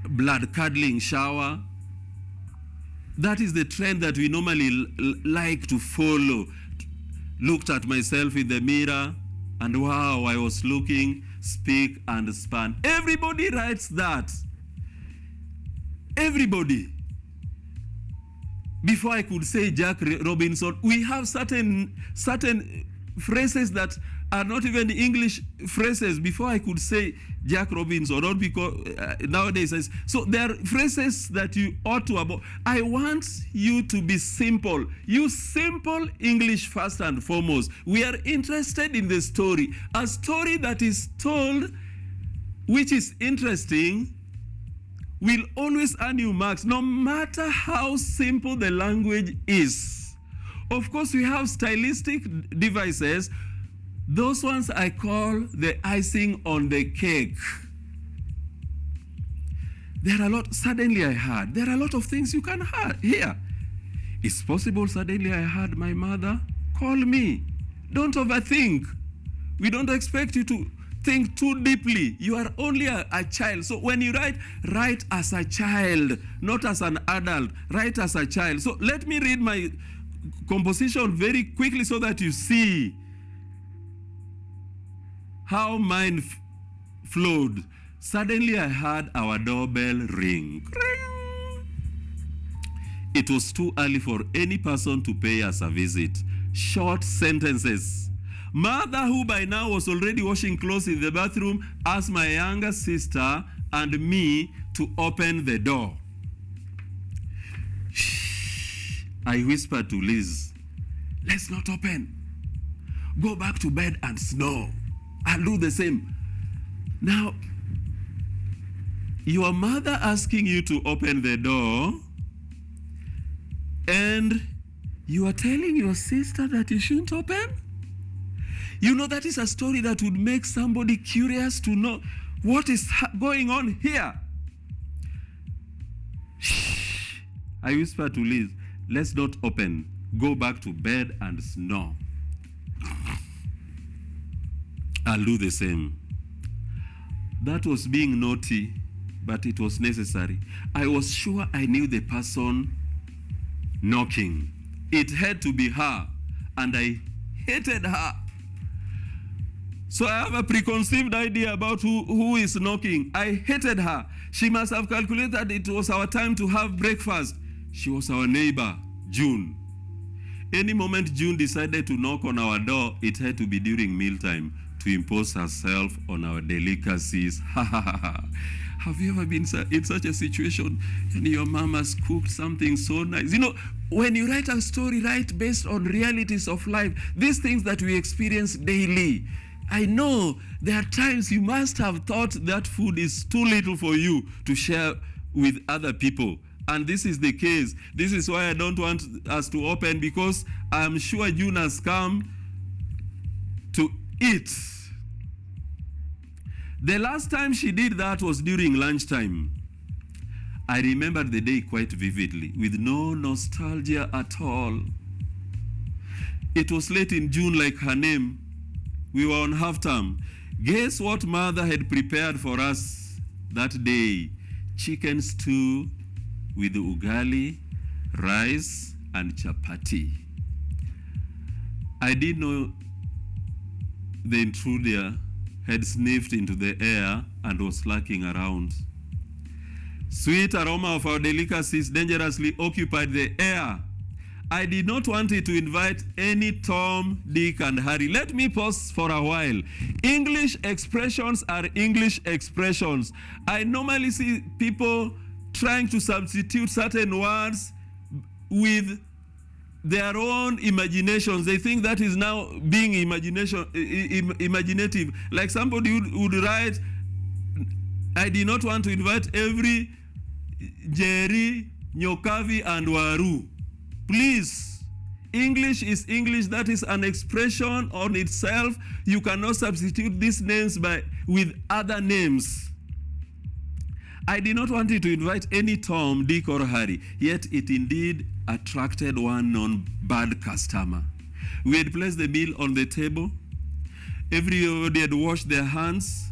blood-curdling shower. That is the trend that we normally like to follow. Looked at myself in the mirror, and wow, I was looking, speak and span. Everybody writes that. Everybody. Before I could say Jack Robinson, we have certain phrases that are not even English phrases. Before I could say Jack Robinson, not because nowadays. So there are phrases that you ought to avoid. I want you to be simple. Use simple English first and foremost. We are interested in the story. A story that is told, which is interesting, will always earn you marks, no matter how simple the language is. Of course, we have stylistic devices. Those ones I call the icing on the cake. There are a lot, suddenly I heard, there are a lot of things you can hear. It's possible suddenly I heard my mother call me. Don't overthink. We don't expect you to think too deeply. You are only a child. So when you write as a child, not as an adult. Write as a child. So let me read my composition very quickly so that you see how mine flowed. Suddenly I heard our doorbell ring. Ring. It was too early for any person to pay us a visit. Short sentences. Mother, who by now was already washing clothes in the bathroom, asked my younger sister and me to open the door. Shh, I whispered to Liz, let's not open. Go back to bed and snore. I'll do the same. Now, your mother asking you to open the door, and you are telling your sister that you shouldn't open? You know, that is a story that would make somebody curious to know what is going on here. Shh. I whispered to Liz, let's not open. Go back to bed and snore. I'll do the same. That was being naughty, but it was necessary. I was sure I knew the person knocking. It had to be her, and I hated her. So I have a preconceived idea about who is knocking. I hated her. She must have calculated that it was our time to have breakfast. She was our neighbor, June. Any moment June decided to knock on our door, it had to be during mealtime to impose herself on our delicacies. Have you ever been in such a situation and your mom has cooked something so nice? You know, when you write a story, write based on realities of life, these things that we experience daily. I know there are times you must have thought that food is too little for you to share with other people. And this is the case. This is why I don't want us to open, because I'm sure June has come to eat. The last time she did that was during lunchtime. I remember the day quite vividly, with no nostalgia at all. It was late in June, like her name. We were on half term. Guess what mother had prepared for us that day? Chicken stew with ugali, rice, and chapati. I didn't know the intruder had sniffed into the air and was lurking around. Sweet aroma of our delicacies dangerously occupied the air. I did not want it to invite any Tom, Dick, and Harry. Let me pause for a while. English expressions are English expressions. I normally see people trying to substitute certain words with their own imaginations. They think that is now being imaginative. Like somebody would write, I did not want to invite every Jerry, Nyokavi, and Waru. Please, English is English. That is an expression on itself. You cannot substitute these names with other names. I did not want you to invite any Tom, Dick, or Harry, yet it indeed attracted one non-bad customer. We had placed the meal on the table. Everybody had washed their hands.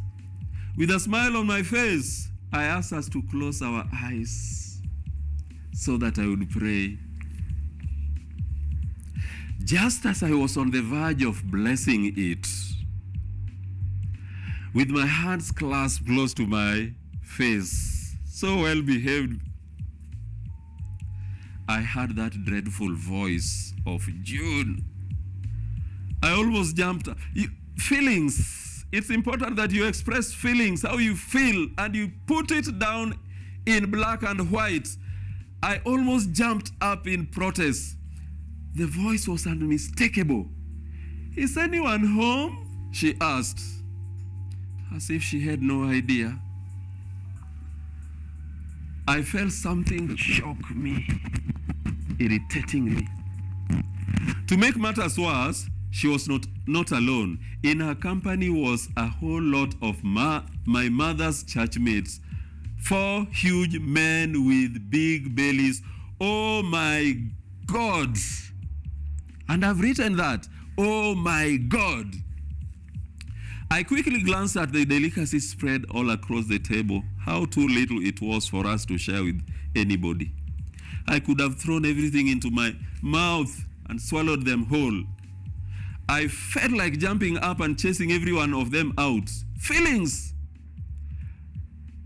With a smile on my face, I asked us to close our eyes so that I would pray. Just as I was on the verge of blessing it, with my hands clasped close to my face, so well behaved, I heard that dreadful voice of June. I almost jumped. Feelings. It's important that you express feelings, how you feel, and you put it down in black and white. I almost jumped up in protest. The voice was unmistakable. Is anyone home? She asked, as if she had no idea. I felt something shock me, irritating me. To make matters worse, she was not alone. In her company was a whole lot of my mother's churchmates, 4 huge men with big bellies. Oh my God! And I've written that, oh my God. I quickly glanced at the delicacies spread all across the table, how too little it was for us to share with anybody. I could have thrown everything into my mouth and swallowed them whole. I felt like jumping up and chasing every one of them out. Feelings!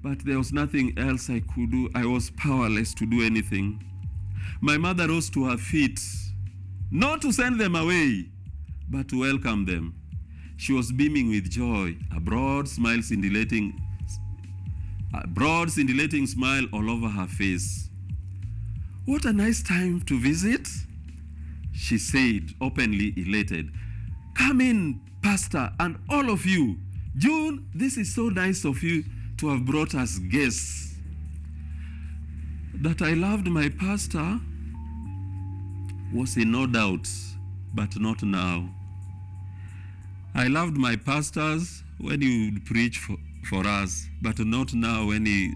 But there was nothing else I could do. I was powerless to do anything. My mother rose to her feet, not to send them away, but to welcome them. She was beaming with joy, a broad, scintillating smile all over her face. What a nice time to visit, she said, openly elated. Come in, Pastor, and all of you. June, this is so nice of you to have brought us guests. That I loved my pastor was in no doubt, but not now. I loved my pastors when he would preach for us, but not now when he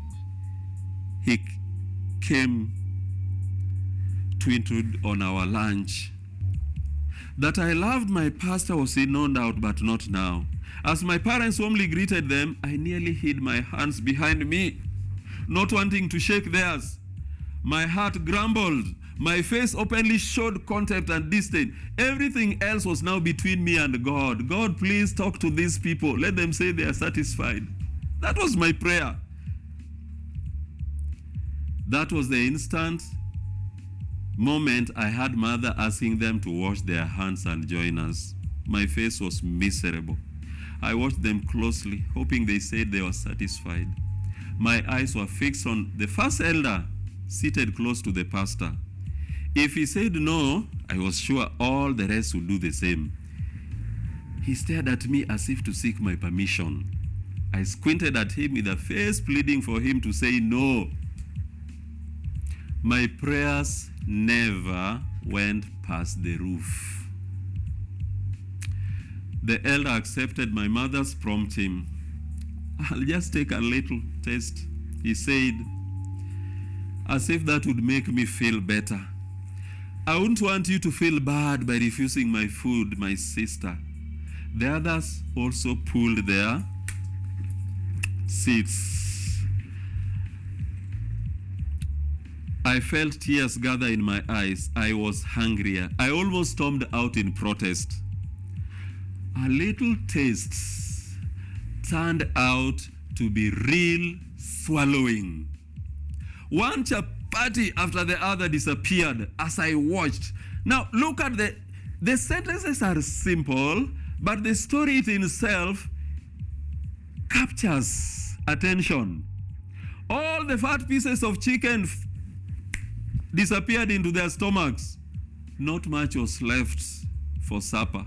came to intrude on our lunch. That I loved my pastor was in no doubt, but not now. As my parents warmly greeted them, I nearly hid my hands behind me, not wanting to shake theirs. My heart grumbled. My face openly showed contempt and disdain. Everything else was now between me and God. God, please talk to these people. Let them say they are satisfied. That was my prayer. That was the instant moment I had Mother asking them to wash their hands and join us. My face was miserable. I watched them closely, hoping they said they were satisfied. My eyes were fixed on the first elder, seated close to the pastor. If he said no, I was sure all the rest would do the same. He stared at me as if to seek my permission. I squinted at him with a face pleading for him to say no. My prayers never went past the roof. The elder accepted my mother's prompting. I'll just take a little taste, he said, as if that would make me feel better. I wouldn't want you to feel bad by refusing my food, my sister. The others also pulled their seats. I felt tears gather in my eyes. I was hungrier. I almost stormed out in protest. A little taste turned out to be real swallowing. One chapati after the other disappeared as I watched. Now look at the sentences are simple, but the story in itself captures attention. All the fat pieces of chicken disappeared into their stomachs. Not much was left for supper.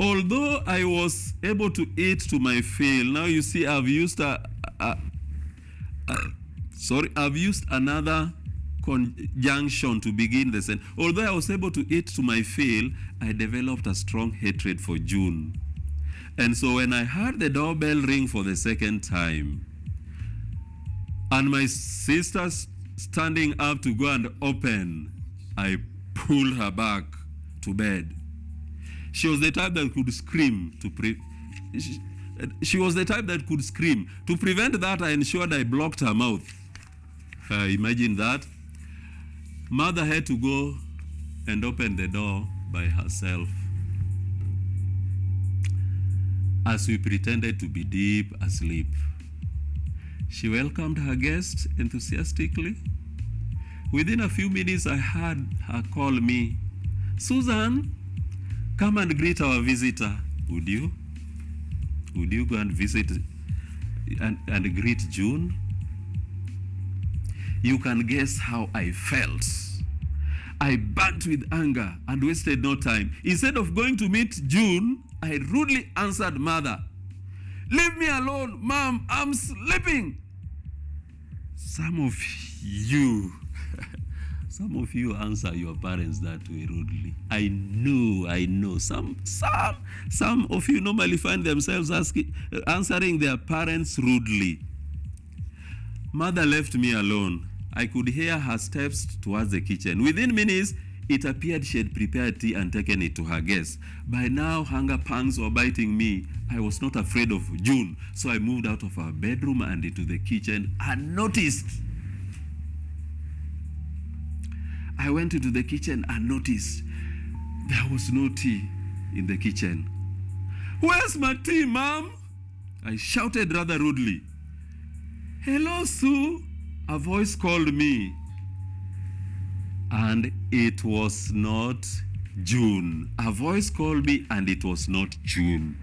Although I was able to eat to my fill, now you see I've used I've used another conjunction to begin the sentence. Although I was able to eat to my fill, I developed a strong hatred for June. And so when I heard the doorbell ring for the second time, and my sister standing up to go and open, I pulled her back to bed. She was the type that could scream she was the type that could scream. To prevent that, I ensured I blocked her mouth. Imagine that. Mother had to go and open the door by herself. As we pretended to be deep asleep, she welcomed her guest enthusiastically. Within a few minutes, I heard her call me, "Susan, come and greet our visitor." Would you? Would you go and visit and greet June? You can guess how I felt. I burnt with anger and wasted no time. Instead of going to meet June, I rudely answered Mother, "Leave me alone, Mom, I'm sleeping." Some of you answer your parents that way rudely. I know. Some of you normally find themselves answering their parents rudely. Mother left me alone. I could hear her steps towards the kitchen. Within minutes, it appeared she had prepared tea and taken it to her guests. By now, hunger pangs were biting me. I was not afraid of June, so I moved out of our bedroom and into the kitchen unnoticed. I went into the kitchen and noticed there was no tea in the kitchen. "Where's my tea, Mom?" I shouted rather rudely. "Hello, Sue," a voice called me. And it was not June. A voice called me and it was not June.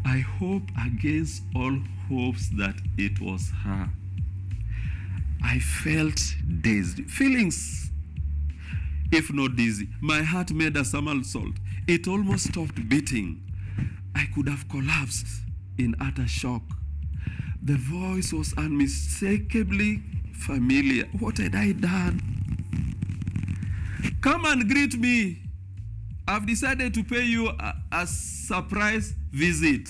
I hope against all hopes that it was her. I felt dazed. Feelings, if not dizzy. My heart made a somersault. It almost stopped beating. I could have collapsed in utter shock. The voice was unmistakably familiar. What had I done? "Come and greet me. I've decided to pay you a surprise visit."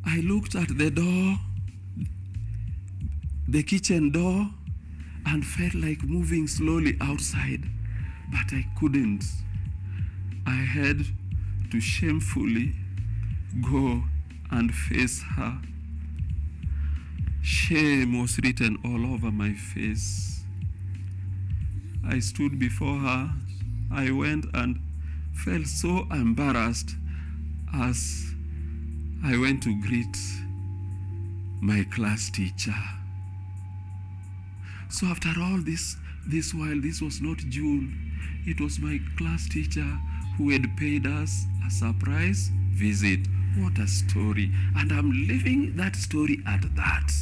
I looked at the door, the kitchen door, and felt like moving slowly outside, but I couldn't. I had to shamefully go and face her. Shame was written all over my face. I stood before her. I went and felt so embarrassed as I went to greet my class teacher. So after all this while, this was not June. It was my class teacher who had paid us a surprise visit. What a story. And I'm leaving that story at that.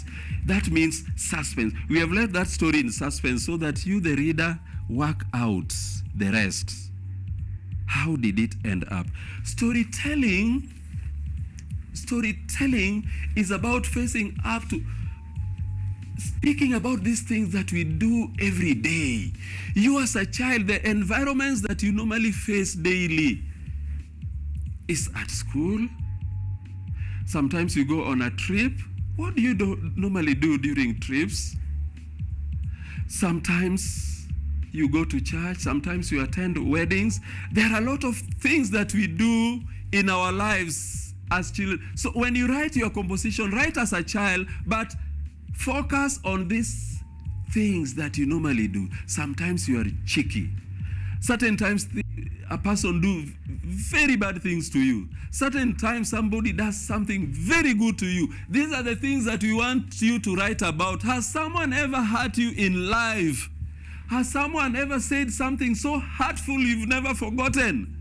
That means suspense. We have left that story in suspense so that you, the reader, work out the rest. How did it end up? Storytelling is about facing up to speaking about these things that we do every day. You as a child, the environments that you normally face daily is at school. Sometimes you go on a trip. What do you normally do during trips? Sometimes you go to church. Sometimes you attend weddings. There are a lot of things that we do in our lives as children. So when you write your composition, write as a child, but focus on these things that you normally do. Sometimes you are cheeky. Certain times a person do very bad things to you. Certain times somebody does something very good to you. These are the things that we want you to write about. Has someone ever hurt you in life? Has someone ever said something so hurtful you've never forgotten?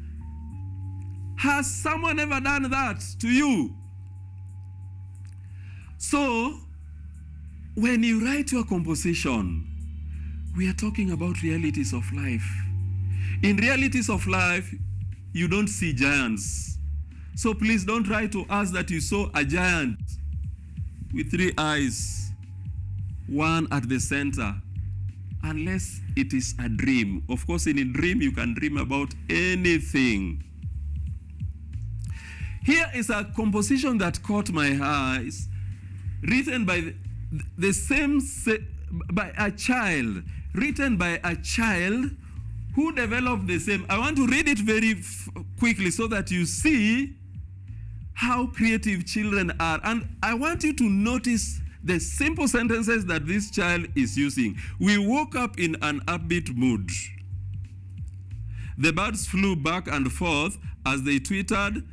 Has someone ever done that to you? So, when you write your composition, we are talking about realities of life. In realities of life, you don't see giants. So please don't try to us that you saw a giant with 3 eyes, one at the center, unless it is a dream. Of course, in a dream, you can dream about anything. Here is a composition that caught my eyes, written by by a child, written by a child who developed the same. I want to read it very quickly so that you see how creative children are. And I want you to notice the simple sentences that this child is using. We woke up in an upbeat mood. The birds flew back and forth as they twittered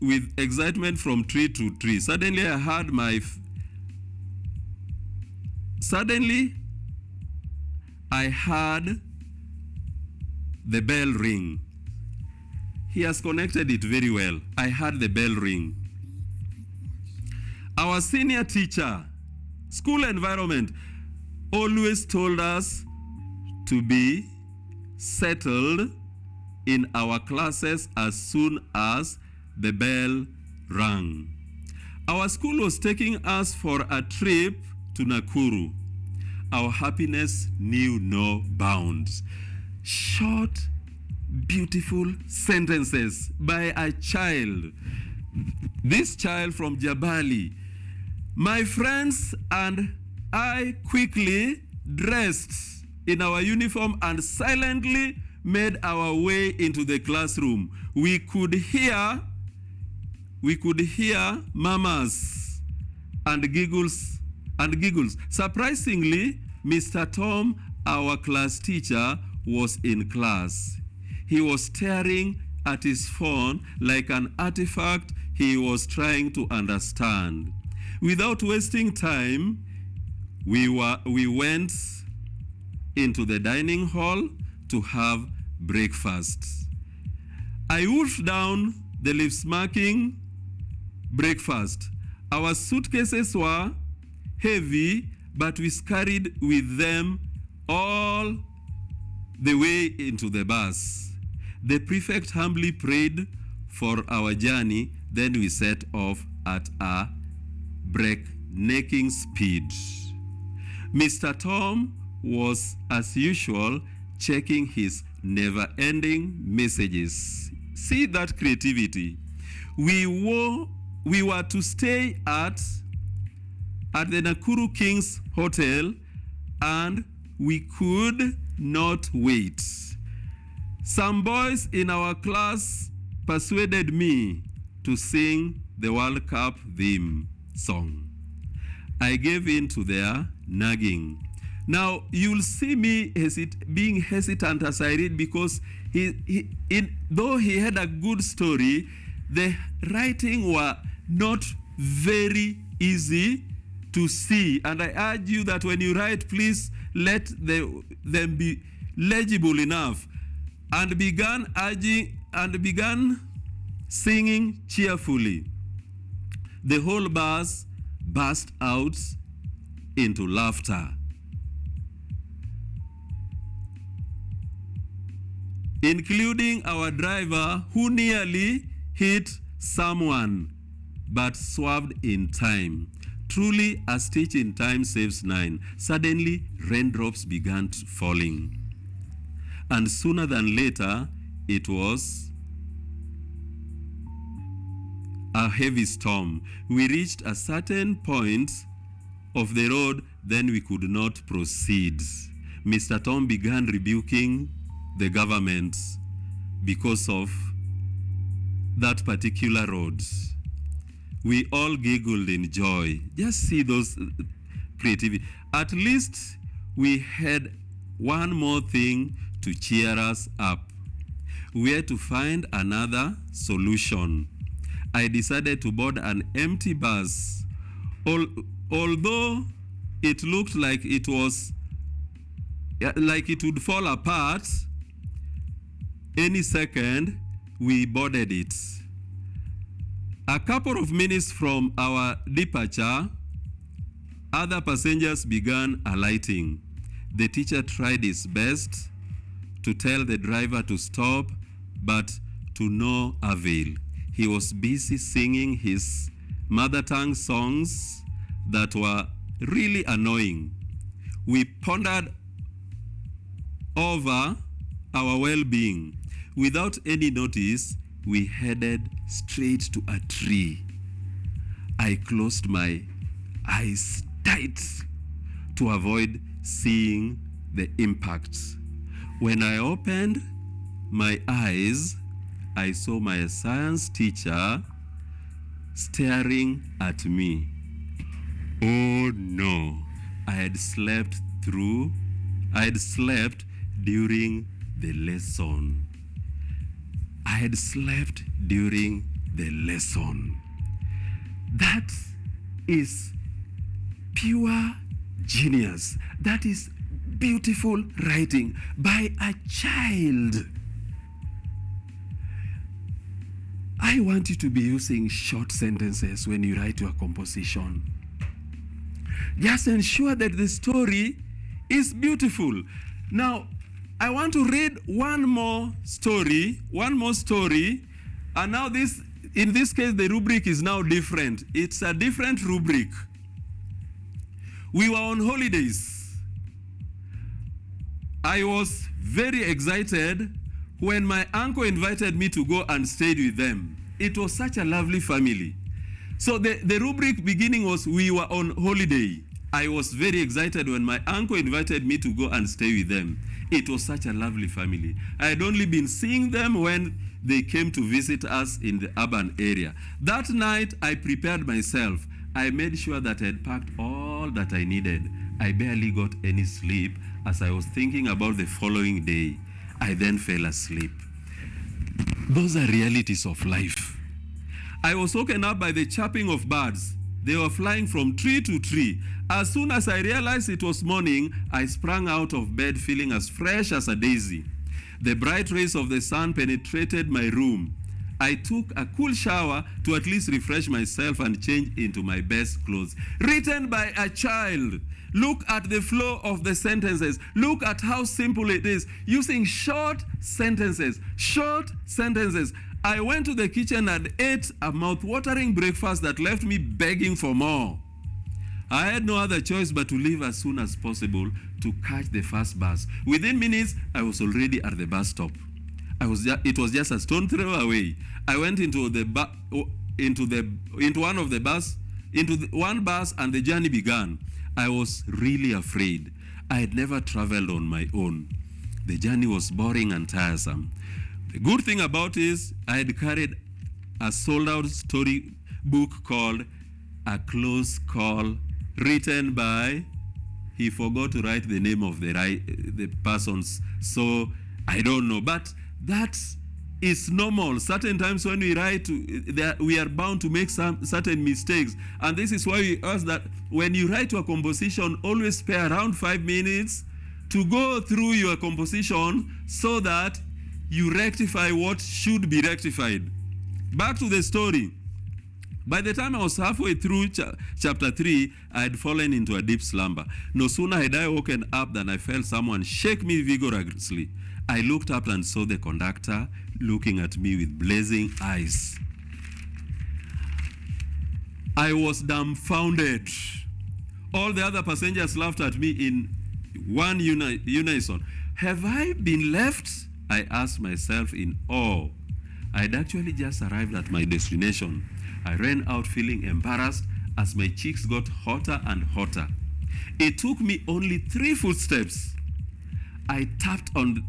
with excitement from tree to tree. Suddenly I heard the bell ring. He has connected it very well. I heard the bell ring. Our senior teacher, school environment, always told us to be settled in our classes as soon as the bell rang. Our school was taking us for a trip to Nakuru. Our happiness knew no bounds. Short, beautiful sentences by a child. This child from Jabali. My friends and I quickly dressed in our uniform and silently made our way into the classroom. We could hear murmurs and giggles. Surprisingly, Mr. Tom, our class teacher, was in class. He was staring at his phone like an artifact he was trying to understand. Without wasting time, we went into the dining hall to have breakfast. I wolfed down the lip-smacking breakfast. Our suitcases were heavy, but we scurried with them all the way into the bus. The prefect humbly prayed for our journey, then we set off at a breaknecking speed. Mr. Tom was, as usual, checking his never-ending messages. See that creativity. We were to stay at the Nakuru King's Hotel, and we could not wait. Some boys in our class persuaded me to sing the World Cup theme song. I gave in to their nagging. Now, you'll see me being hesitant as I read, because though he had a good story, the writing were not very easy to see. And I urge you that when you write, please let them be legible enough. And began singing cheerfully. The whole bus burst out into laughter, including our driver, who nearly hit someone but swerved in time. Truly, a stitch in time saves 9. Suddenly, raindrops began falling. And sooner than later, it was a heavy storm. We reached a certain point of the road, then we could not proceed. Mr. Tom began rebuking the government because of that particular road. We all giggled in joy. Just see those creativity. At least we had one more thing to cheer us up. We had to find another solution. I decided to board an empty bus. Although it looked like it would fall apart any second, we boarded it. A couple of minutes from our departure, other passengers began alighting. The teacher tried his best to tell the driver to stop, but to no avail. He was busy singing his mother tongue songs that were really annoying. We pondered over our well-being. Without any notice, we headed straight to a tree. I closed my eyes tight to avoid seeing the impact. When I opened my eyes, I saw my science teacher staring at me. Oh no, I had slept during the lesson. I had slept during the lesson. That is pure genius. That is beautiful writing by a child. I want you to be using short sentences when you write your composition. Just ensure that the story is beautiful. Now, I want to read one more story, and now in this case, the rubric is now different. It's a different rubric. We were on holidays. I was very excited when my uncle invited me to go and stay with them. It was such a lovely family. So the rubric beginning was, we were on holiday. I was very excited when my uncle invited me to go and stay with them. It was such a lovely family. I had only been seeing them when they came to visit us in the urban area. That night, I prepared myself. I made sure that I had packed all that I needed. I barely got any sleep as I was thinking about the following day. I then fell asleep. Those are realities of life. I was woken up by the chirping of birds. They were flying from tree to tree. As soon as I realized it was morning, I sprang out of bed feeling as fresh as a daisy. The bright rays of the sun penetrated my room. I took a cool shower to at least refresh myself and change into my best clothes. Written by a child. Look at the flow of the sentences. Look at how simple it is. Using short sentences. Short sentences. I went to the kitchen and ate a mouth-watering breakfast that left me begging for more. I had no other choice but to leave as soon as possible to catch the first bus. Within minutes, I was already at the bus stop. It was just a stone throw away. I went into one bus, and the journey began. I was really afraid. I had never traveled on my own. The journey was boring and tiresome. The good thing about it is I had carried a sold-out story book called A Close Call, written by, he forgot to write the name of the persons, so I don't know. But that is normal. Certain times when we write, we are bound to make some certain mistakes. And this is why we ask that when you write your composition, always spare around 5 minutes to go through your composition so that you rectify what should be rectified. Back to the story. By the time I was halfway through chapter 3, I had fallen into a deep slumber. No sooner had I woken up than I felt someone shake me vigorously. I looked up and saw the conductor looking at me with blazing eyes. I was dumbfounded. All the other passengers laughed at me in one unison. Have I been left? I asked myself in awe. I had actually just arrived at my destination. I ran out feeling embarrassed as my cheeks got hotter and hotter. It took me only 3 footsteps. I tapped on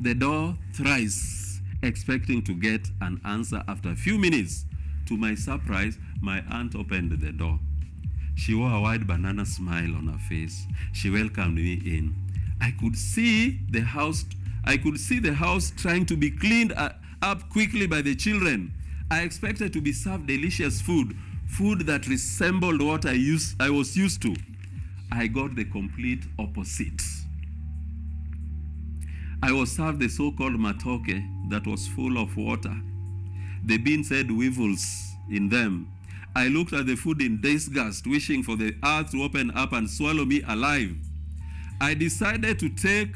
the door thrice, expecting to get an answer after a few minutes. To my surprise, my aunt opened the door. She wore a wide banana smile on her face. She welcomed me in. I could see the house trying to be cleaned up quickly by the children. I expected to be served delicious food that resembled what I was used to. I got the complete opposite. I was served the so-called matoke that was full of water. The beans had weevils in them. I looked at the food in disgust, wishing for the earth to open up and swallow me alive. I decided to take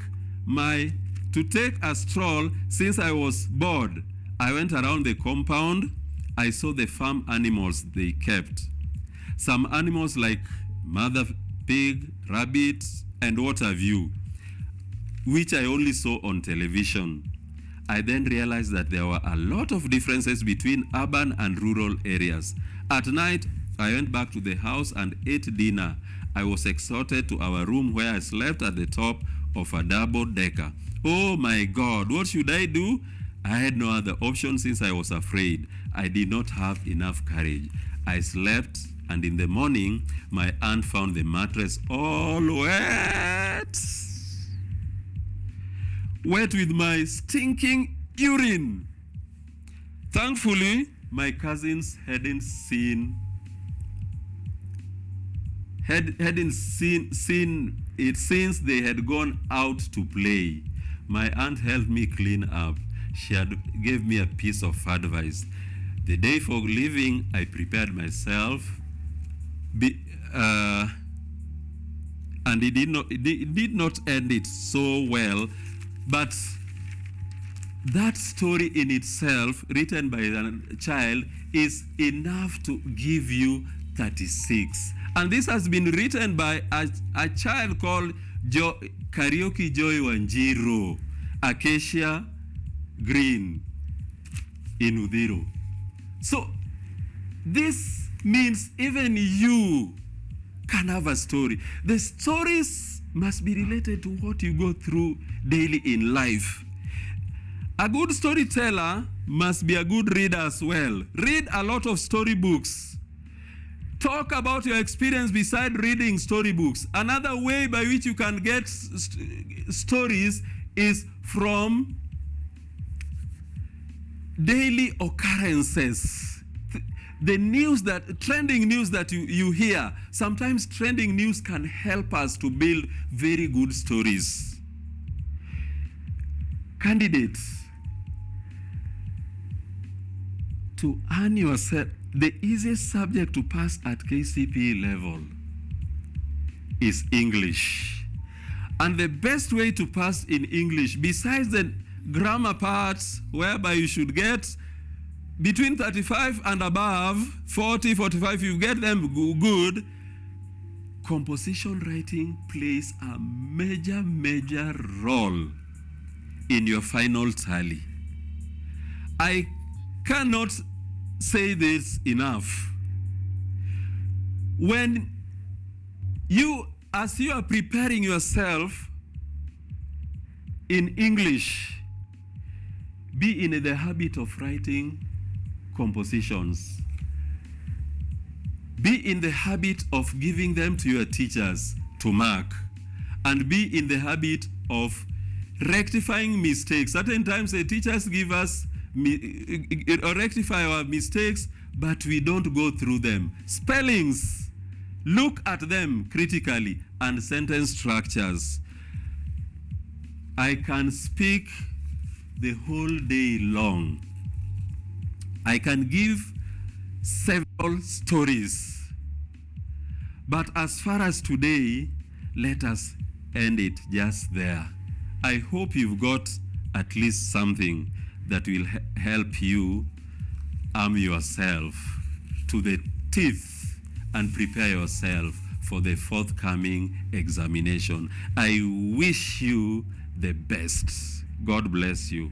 a stroll since I was bored. I went around the compound. I saw the farm animals they kept. Some animals like mother pig, rabbit, and what have you, which I only saw on television. I then realized that there were a lot of differences between urban and rural areas. At night, I went back to the house and ate dinner. I was escorted to our room where I slept at the top of a double-decker. Oh my God, what should I do? I had no other option since I was afraid. I did not have enough courage. I slept, and in the morning, my aunt found the mattress all wet with my stinking urine. Thankfully, my cousins hadn't seen it since they had gone out to play. My aunt helped me clean up. She gave me a piece of advice. The day for leaving, I prepared myself, and it did not end it so well. But that story in itself, written by a child, is enough to give you 36. And this has been written by a child called Karaoke Joy Wanjiru, Acacia Green in Udhiro. So this means even you can have a story. The stories must be related to what you go through daily in life. A good storyteller must be a good reader as well. Read a lot of storybooks. Talk about your experience beside reading storybooks. Another way by which you can get stories is from daily occurrences. The news trending news that you hear. Sometimes trending news can help us to build very good stories. Candidates, to earn yourself, the easiest subject to pass at KCPE level is English. And the best way to pass in English, besides the grammar parts, whereby you should get between 35 and above, 40, 45, you get them good, composition writing plays a major role in your final tally. I cannot say this enough. As you are preparing yourself in English, be in the habit of writing compositions. Be in the habit of giving them to your teachers to mark, and be in the habit of rectifying mistakes. Certain times the teachers give us or rectify our mistakes, but we don't go through them. Spellings, look at them critically, and sentence structures. I can speak the whole day long. I can give several stories. But as far as today, let us end it just there. I hope you've got at least something that will help you arm yourself to the teeth and prepare yourself for the forthcoming examination. I wish you the best. God bless you.